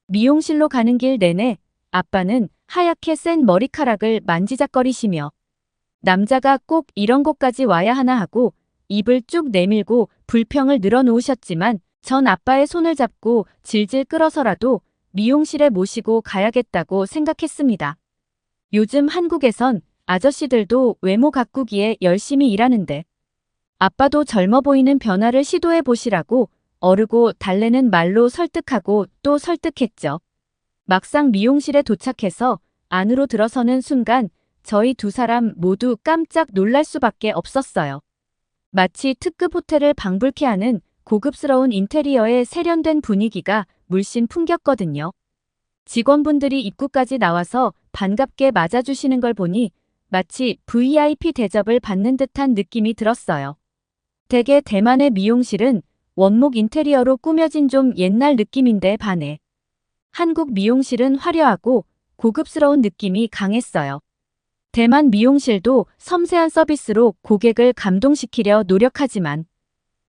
미용실로 가는 길 내내 아빠는 하얗게 센 머리카락을 만지작거리시며 남자가 꼭 이런 곳까지 와야 하나 하고 입을 쭉 내밀고 불평을 늘어놓으셨지만 전 아빠의 손을 잡고 질질 끌어서라도 미용실에 모시고 가야겠다고 생각했습니다. 요즘 한국에선 아저씨들도 외모 가꾸기에 열심히 일하는데 아빠도 젊어 보이는 변화를 시도해 보시라고 어르고 달래는 말로 설득하고 또 설득했죠. 막상 미용실에 도착해서 안으로 들어서는 순간 저희 두 사람 모두 깜짝 놀랄 수밖에 없었어요. 마치 특급 호텔을 방불케 하는 고급스러운 인테리어의 세련된 분위기가 물씬 풍겼거든요. 직원분들이 입구까지 나와서 반갑게 맞아주시는 걸 보니 마치 VIP 대접을 받는 듯한 느낌이 들었어요. 대개 대만의 미용실은 원목 인테리어로 꾸며진 좀 옛날 느낌인데 반해 한국 미용실은 화려하고 고급스러운 느낌이 강했어요. 대만 미용실도 섬세한 서비스로 고객을 감동시키려 노력하지만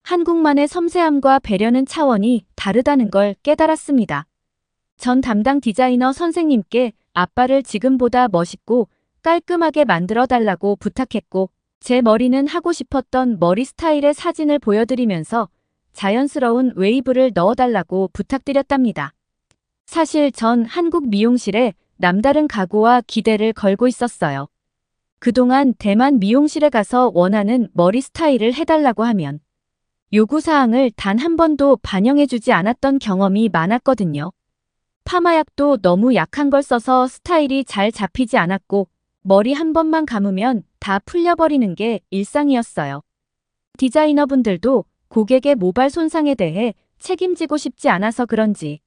한국만의 섬세함과 배려는 차원이 다르다는 걸 깨달았습니다. 전 담당 디자이너 선생님께 아빠를 지금보다 멋있고 깔끔하게 만들어 달라고 부탁했고, 제 머리는 하고 싶었던 머리 스타일의 사진을 보여드리면서 자연스러운 웨이브를 넣어달라고 부탁드렸답니다. 사실 전 한국 미용실에 남다른 각오와 기대를 걸고 있었어요. 그동안 대만 미용실에 가서 원하는 머리 스타일을 해달라고 하면 요구사항을 단 한 번도 반영해주지 않았던 경험이 많았거든요. 파마약도 너무 약한 걸 써서 스타일이 잘 잡히지 않았고 머리 한 번만 감으면 다 풀려버리는 게 일상이었어요. 디자이너분들도 고객의 모발 손상에 대해 책임지고 싶지 않아서 그런지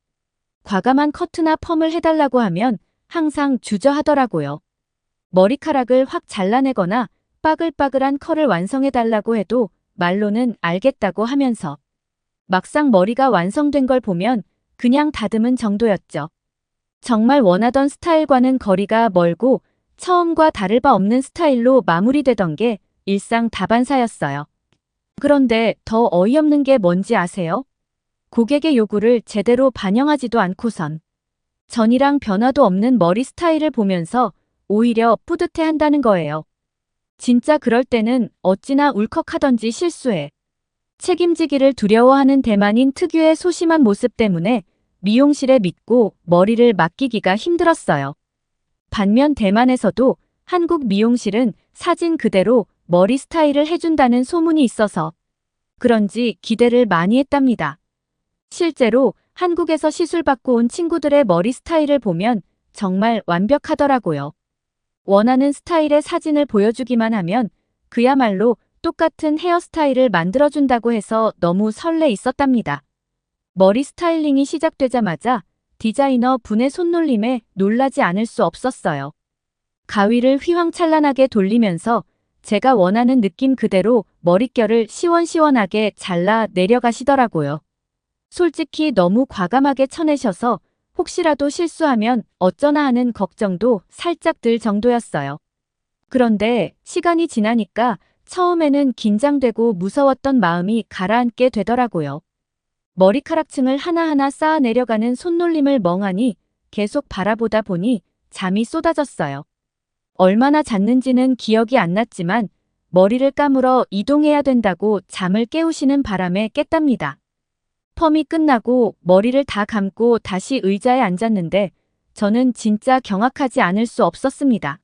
과감한 커트나 펌을 해달라고 하면 항상 주저하더라고요. 머리카락을 확 잘라내거나 빠글빠글한 컬을 완성해달라고 해도 말로는 알겠다고 하면서 막상 머리가 완성된 걸 보면 그냥 다듬은 정도였죠. 정말 원하던 스타일과는 거리가 멀고 처음과 다를 바 없는 스타일로 마무리되던 게 일상 다반사였어요. 그런데 더 어이없는 게 뭔지 아세요? 고객의 요구를 제대로 반영하지도 않고선 전이랑 변화도 없는 머리 스타일을 보면서 오히려 뿌듯해한다는 거예요. 진짜 그럴 때는 어찌나 울컥하던지 실수해. 책임지기를 두려워하는 대만인 특유의 소심한 모습 때문에 미용실에 믿고 머리를 맡기기가 힘들었어요. 반면 대만에서도 한국 미용실은 사진 그대로 머리 스타일을 해준다는 소문이 있어서 그런지 기대를 많이 했답니다. 실제로 한국에서 시술받고 온 친구들의 머리 스타일을 보면 정말 완벽하더라고요. 원하는 스타일의 사진을 보여주기만 하면 그야말로 똑같은 헤어스타일을 만들어준다고 해서 너무 설레 있었답니다. 머리 스타일링이 시작되자마자 디자이너 분의 손놀림에 놀라지 않을 수 없었어요. 가위를 휘황찬란하게 돌리면서 제가 원하는 느낌 그대로 머릿결을 시원시원하게 잘라 내려가시더라고요. 솔직히 너무 과감하게 쳐내셔서 혹시라도 실수하면 어쩌나 하는 걱정도 살짝 들 정도였어요. 그런데 시간이 지나니까 처음에는 긴장되고 무서웠던 마음이 가라앉게 되더라고요. 머리카락층을 하나하나 쌓아 내려가는 손놀림을 멍하니 계속 바라보다 보니 잠이 쏟아졌어요. 얼마나 잤는지는 기억이 안 났지만 머리를 감으러 이동해야 된다고 잠을 깨우시는 바람에 깼답니다. 펌이 끝나고 머리를 다 감고 다시 의자에 앉았는데 저는 진짜 경악하지 않을 수 없었습니다.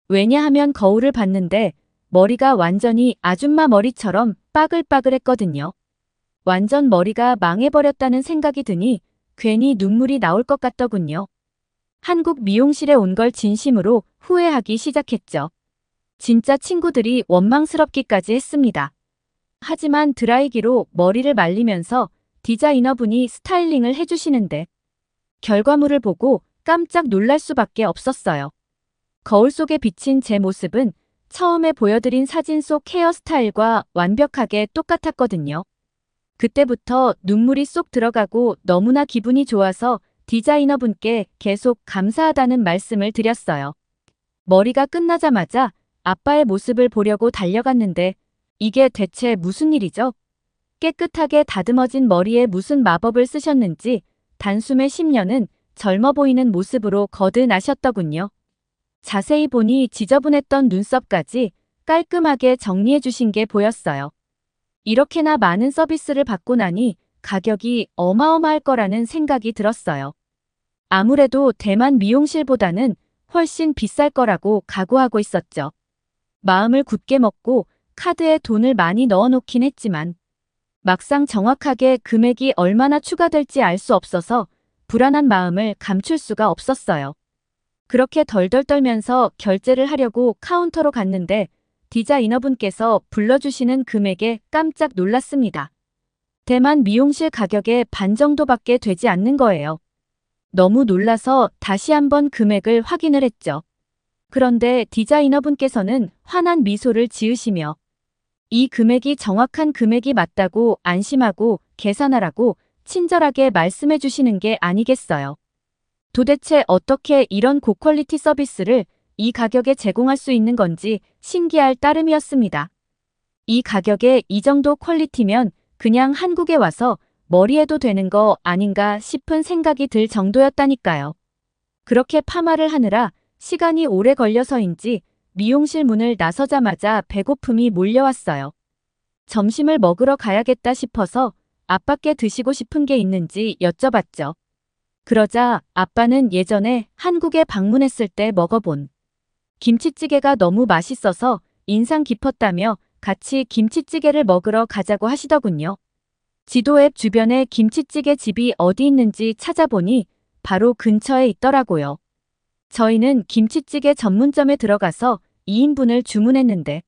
왜냐하면 거울을 봤는데 머리가 완전히 아줌마 머리처럼 빠글빠글했거든요. 완전 머리가 망해버렸다는 생각이 드니 괜히 눈물이 나올 것 같더군요. 한국 미용실에 온 걸 진심으로 후회하기 시작했죠. 진짜 친구들이 원망스럽기까지 했습니다. 하지만 드라이기로 머리를 말리면서 디자이너분이 스타일링을 해주시는데 결과물을 보고 깜짝 놀랄 수밖에 없었어요. 거울 속에 비친 제 모습은 처음에 보여드린 사진 속 헤어스타일과 완벽하게 똑같았거든요. 그때부터 눈물이 쏙 들어가고 너무나 기분이 좋아서 디자이너분께 계속 감사하다는 말씀을 드렸어요. 머리가 끝나자마자 아빠의 모습을 보려고 달려갔는데 이게 대체 무슨 일이죠? 깨끗하게 다듬어진 머리에 무슨 마법을 쓰셨는지 단숨에 10년은 젊어 보이는 모습으로 거듭나셨더군요. 자세히 보니 지저분했던 눈썹까지 깔끔하게 정리해 주신 게 보였어요. 이렇게나 많은 서비스를 받고 나니 가격이 어마어마할 거라는 생각이 들었어요. 아무래도 대만 미용실보다는 훨씬 비쌀 거라고 각오하고 있었죠. 마음을 굳게 먹고 카드에 돈을 많이 넣어놓긴 했지만 막상 정확하게 금액이 얼마나 추가될지 알 수 없어서 불안한 마음을 감출 수가 없었어요. 그렇게 덜덜 떨면서 결제를 하려고 카운터로 갔는데 디자이너분께서 불러주시는 금액에 깜짝 놀랐습니다. 대만 미용실 가격의 반 정도밖에 되지 않는 거예요. 너무 놀라서 다시 한번 금액을 확인을 했죠. 그런데 디자이너분께서는 환한 미소를 지으시며 이 금액이 정확한 금액이 맞다고 안심하고 계산하라고 친절하게 말씀해 주시는 게 아니겠어요. 도대체 어떻게 이런 고퀄리티 서비스를 이 가격에 제공할 수 있는 건지 신기할 따름이었습니다. 이 가격에 이 정도 퀄리티면 그냥 한국에 와서 머리해도 되는 거 아닌가 싶은 생각이 들 정도였다니까요. 그렇게 파마를 하느라 시간이 오래 걸려서인지 미용실 문을 나서자마자 배고픔이 몰려왔어요. 점심을 먹으러 가야겠다 싶어서 아빠께 드시고 싶은 게 있는지 여쭤봤죠. 그러자 아빠는 예전에 한국에 방문했을 때 먹어본 김치찌개가 너무 맛있어서 인상 깊었다며 같이 김치찌개를 먹으러 가자고 하시더군요. 지도 앱 주변에 김치찌개 집이 어디 있는지 찾아보니 바로 근처에 있더라고요. 저희는 김치찌개 전문점에 들어가서 2인분을 주문했는데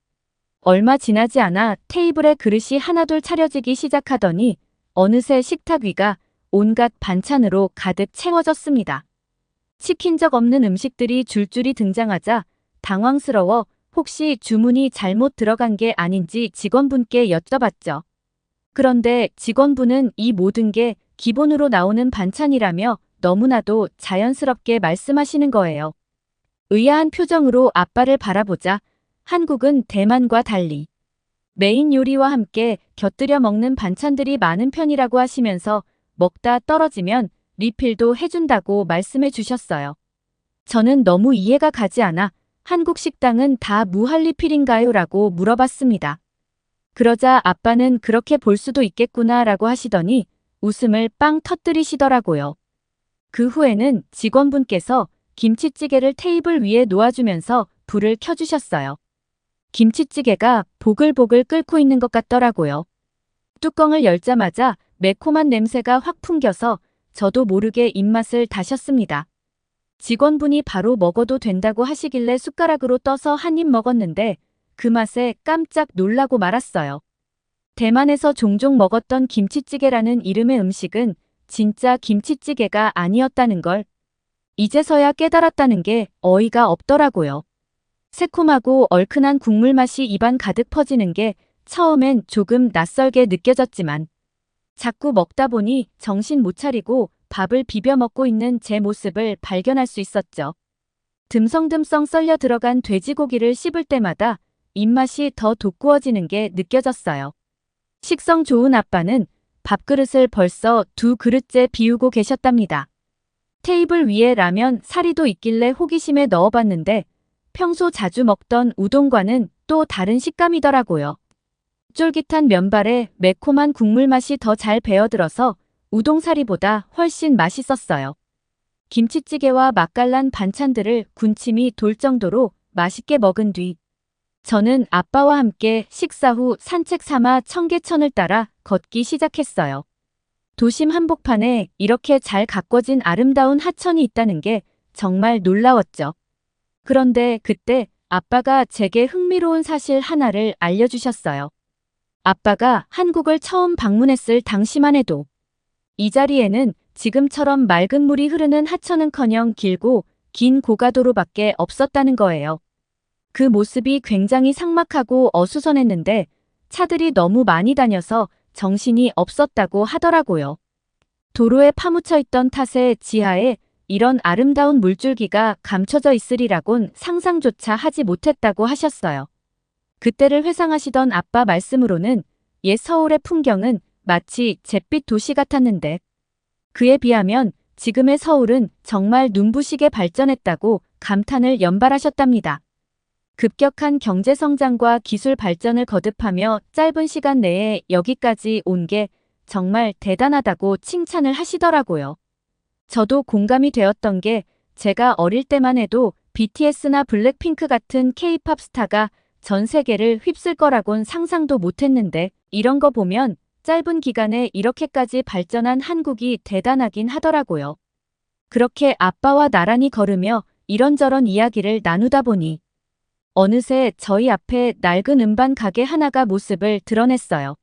얼마 지나지 않아 테이블에 그릇이 하나둘 차려지기 시작하더니 어느새 식탁 위가 온갖 반찬으로 가득 채워졌습니다. 시킨 적 없는 음식들이 줄줄이 등장하자 당황스러워 혹시 주문이 잘못 들어간 게 아닌지 직원분께 여쭤봤죠. 그런데 직원분은 이 모든 게 기본으로 나오는 반찬이라며 너무나도 자연스럽게 말씀하시는 거예요. 의아한 표정으로 아빠를 바라보자 한국은 대만과 달리 메인 요리와 함께 곁들여 먹는 반찬들이 많은 편이라고 하시면서 먹다 떨어지면 리필도 해준다고 말씀해 주셨어요. 저는 너무 이해가 가지 않아 한국 식당은 다 무할 리필인가요? 라고 물어봤습니다. 그러자 아빠는 그렇게 볼 수도 있겠구나 라고 하시더니 웃음을 빵 터뜨리시더라고요. 그 후에는 직원분께서 김치찌개를 테이블 위에 놓아주면서 불을 켜주셨어요. 김치찌개가 보글보글 끓고 있는 것 같더라고요. 뚜껑을 열자마자 매콤한 냄새가 확 풍겨서 저도 모르게 입맛을 다셨습니다. 직원분이 바로 먹어도 된다고 하시길래 숟가락으로 떠서 한 입 먹었는데 그 맛에 깜짝 놀라고 말았어요. 대만에서 종종 먹었던 김치찌개라는 이름의 음식은 진짜 김치찌개가 아니었다는 걸 이제서야 깨달았다는 게 어이가 없더라고요. 새콤하고 얼큰한 국물 맛이 입안 가득 퍼지는 게 처음엔 조금 낯설게 느껴졌지만 자꾸 먹다 보니 정신 못 차리고 밥을 비벼 먹고 있는 제 모습을 발견할 수 있었죠. 듬성듬성 썰려 들어간 돼지고기를 씹을 때마다 입맛이 더 돋구어지는 게 느껴졌어요. 식성 좋은 아빠는 밥그릇을 벌써 2그릇째 비우고 계셨답니다. 테이블 위에 라면 사리도 있길래 호기심에 넣어봤는데 평소 자주 먹던 우동과는 또 다른 식감이더라고요. 쫄깃한 면발에 매콤한 국물 맛이 더 잘 배어들어서 우동사리보다 훨씬 맛있었어요. 김치찌개와 맛깔난 반찬들을 군침이 돌 정도로 맛있게 먹은 뒤 저는 아빠와 함께 식사 후 산책 삼아 청계천을 따라 걷기 시작했어요. 도심 한복판에 이렇게 잘 가꿔진 아름다운 하천이 있다는 게 정말 놀라웠죠. 그런데 그때 아빠가 제게 흥미로운 사실 하나를 알려주셨어요. 아빠가 한국을 처음 방문했을 당시만 해도 이 자리에는 지금처럼 맑은 물이 흐르는 하천은커녕 길고 긴 고가도로밖에 없었다는 거예요. 그 모습이 굉장히 삭막하고 어수선했는데 차들이 너무 많이 다녀서 정신이 없었다고 하더라고요. 도로에 파묻혀 있던 탓에 지하에 이런 아름다운 물줄기가 감춰져 있으리라곤 상상조차 하지 못했다고 하셨어요. 그때를 회상하시던 아빠 말씀으로는 옛 서울의 풍경은 마치 잿빛 도시 같았는데 그에 비하면 지금의 서울은 정말 눈부시게 발전했다고 감탄을 연발하셨답니다. 급격한 경제성장과 기술 발전을 거듭하며 짧은 시간 내에 여기까지 온 게 정말 대단하다고 칭찬을 하시더라고요. 저도 공감이 되었던 게 제가 어릴 때만 해도 BTS나 블랙핑크 같은 K-팝 스타가 전 세계를 휩쓸 거라곤 상상도 못했는데 이런 거 보면 짧은 기간에 이렇게까지 발전한 한국이 대단하긴 하더라고요. 그렇게 아빠와 나란히 걸으며 이런저런 이야기를 나누다 보니 어느새 저희 앞에 낡은 음반 가게 하나가 모습을 드러냈어요.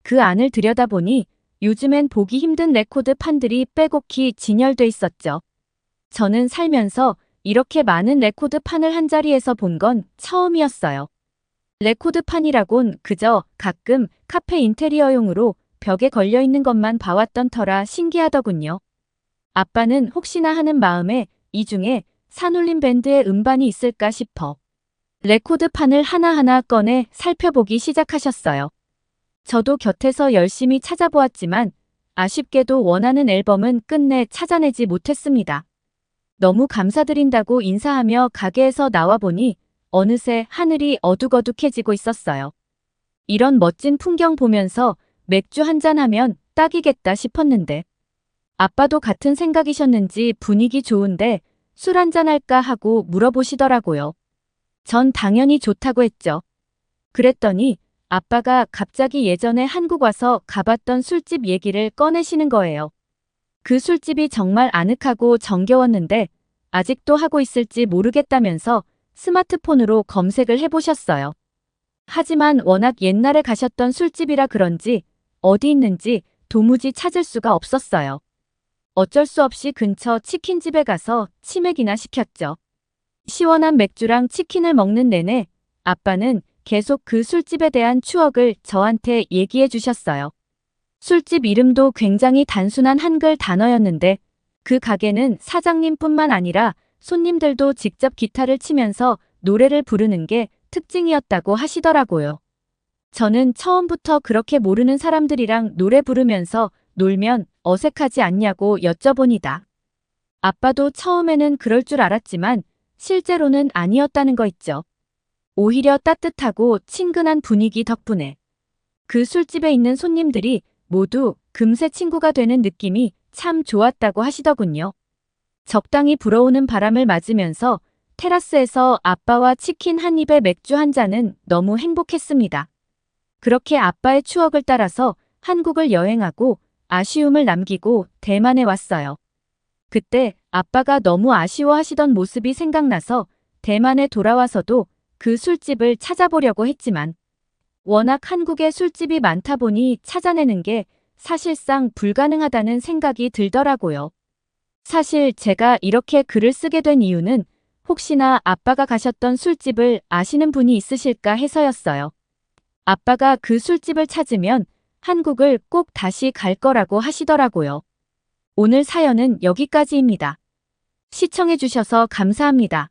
그 안을 들여다보니 요즘엔 보기 힘든 레코드 판들이 빼곡히 진열돼 있었죠. 저는 살면서 이렇게 많은 레코드 판을 한자리에서 본 건 처음이었어요. 레코드 판이라곤 그저 가끔 카페 인테리어용으로 벽에 걸려 있는 것만 봐왔던 터라 신기하더군요. 아빠는 혹시나 하는 마음에 이 중에 산울림 밴드의 음반이 있을까 싶어 레코드판을 하나하나 꺼내 살펴보기 시작하셨어요. 저도 곁에서 열심히 찾아보았지만 아쉽게도 원하는 앨범은 끝내 찾아내지 못했습니다. 너무 감사드린다고 인사하며 가게에서 나와보니 어느새 하늘이 어둑어둑해지고 있었어요. 이런 멋진 풍경 보면서 맥주 한잔하면 딱이겠다 싶었는데 아빠도 같은 생각이셨는지 분위기 좋은데 술 한잔할까 하고 물어보시더라고요. 전 당연히 좋다고 했죠. 그랬더니 아빠가 갑자기 예전에 한국 와서 가봤던 술집 얘기를 꺼내시는 거예요. 그 술집이 정말 아늑하고 정겨웠는데 아직도 하고 있을지 모르겠다면서 스마트폰으로 검색을 해보셨어요. 하지만 워낙 옛날에 가셨던 술집이라 그런지 어디 있는지 도무지 찾을 수가 없었어요. 어쩔 수 없이 근처 치킨집에 가서 치맥이나 시켰죠. 시원한 맥주랑 치킨을 먹는 내내 아빠는 계속 그 술집에 대한 추억을 저한테 얘기해 주셨어요. 술집 이름도 굉장히 단순한 한글 단어였는데 그 가게는 사장님뿐만 아니라 손님들도 직접 기타를 치면서 노래를 부르는 게 특징이었다고 하시더라고요. 저는 처음부터 그렇게 모르는 사람들이랑 노래 부르면서 놀면 어색하지 않냐고 여쭤보니다. 아빠도 처음에는 그럴 줄 알았지만 실제로는 아니었다는 거 있죠. 오히려 따뜻하고 친근한 분위기 덕분에 그 술집에 있는 손님들이 모두 금세 친구가 되는 느낌이 참 좋았다고 하시더군요. 적당히 불어오는 바람을 맞으면서 테라스에서 아빠와 치킨 한 입에 맥주 한 잔은 너무 행복했습니다. 그렇게 아빠의 추억을 따라서 한국을 여행하고 아쉬움을 남기고 대만에 왔어요. 그때 아빠가 너무 아쉬워하시던 모습이 생각나서 대만에 돌아와서도 그 술집을 찾아보려고 했지만 워낙 한국에 술집이 많다 보니 찾아내는 게 사실상 불가능하다는 생각이 들더라고요. 사실 제가 이렇게 글을 쓰게 된 이유는 혹시나 아빠가 가셨던 술집을 아시는 분이 있으실까 해서였어요. 아빠가 그 술집을 찾으면 한국을 꼭 다시 갈 거라고 하시더라고요. 오늘 사연은 여기까지입니다. 시청해주셔서 감사합니다.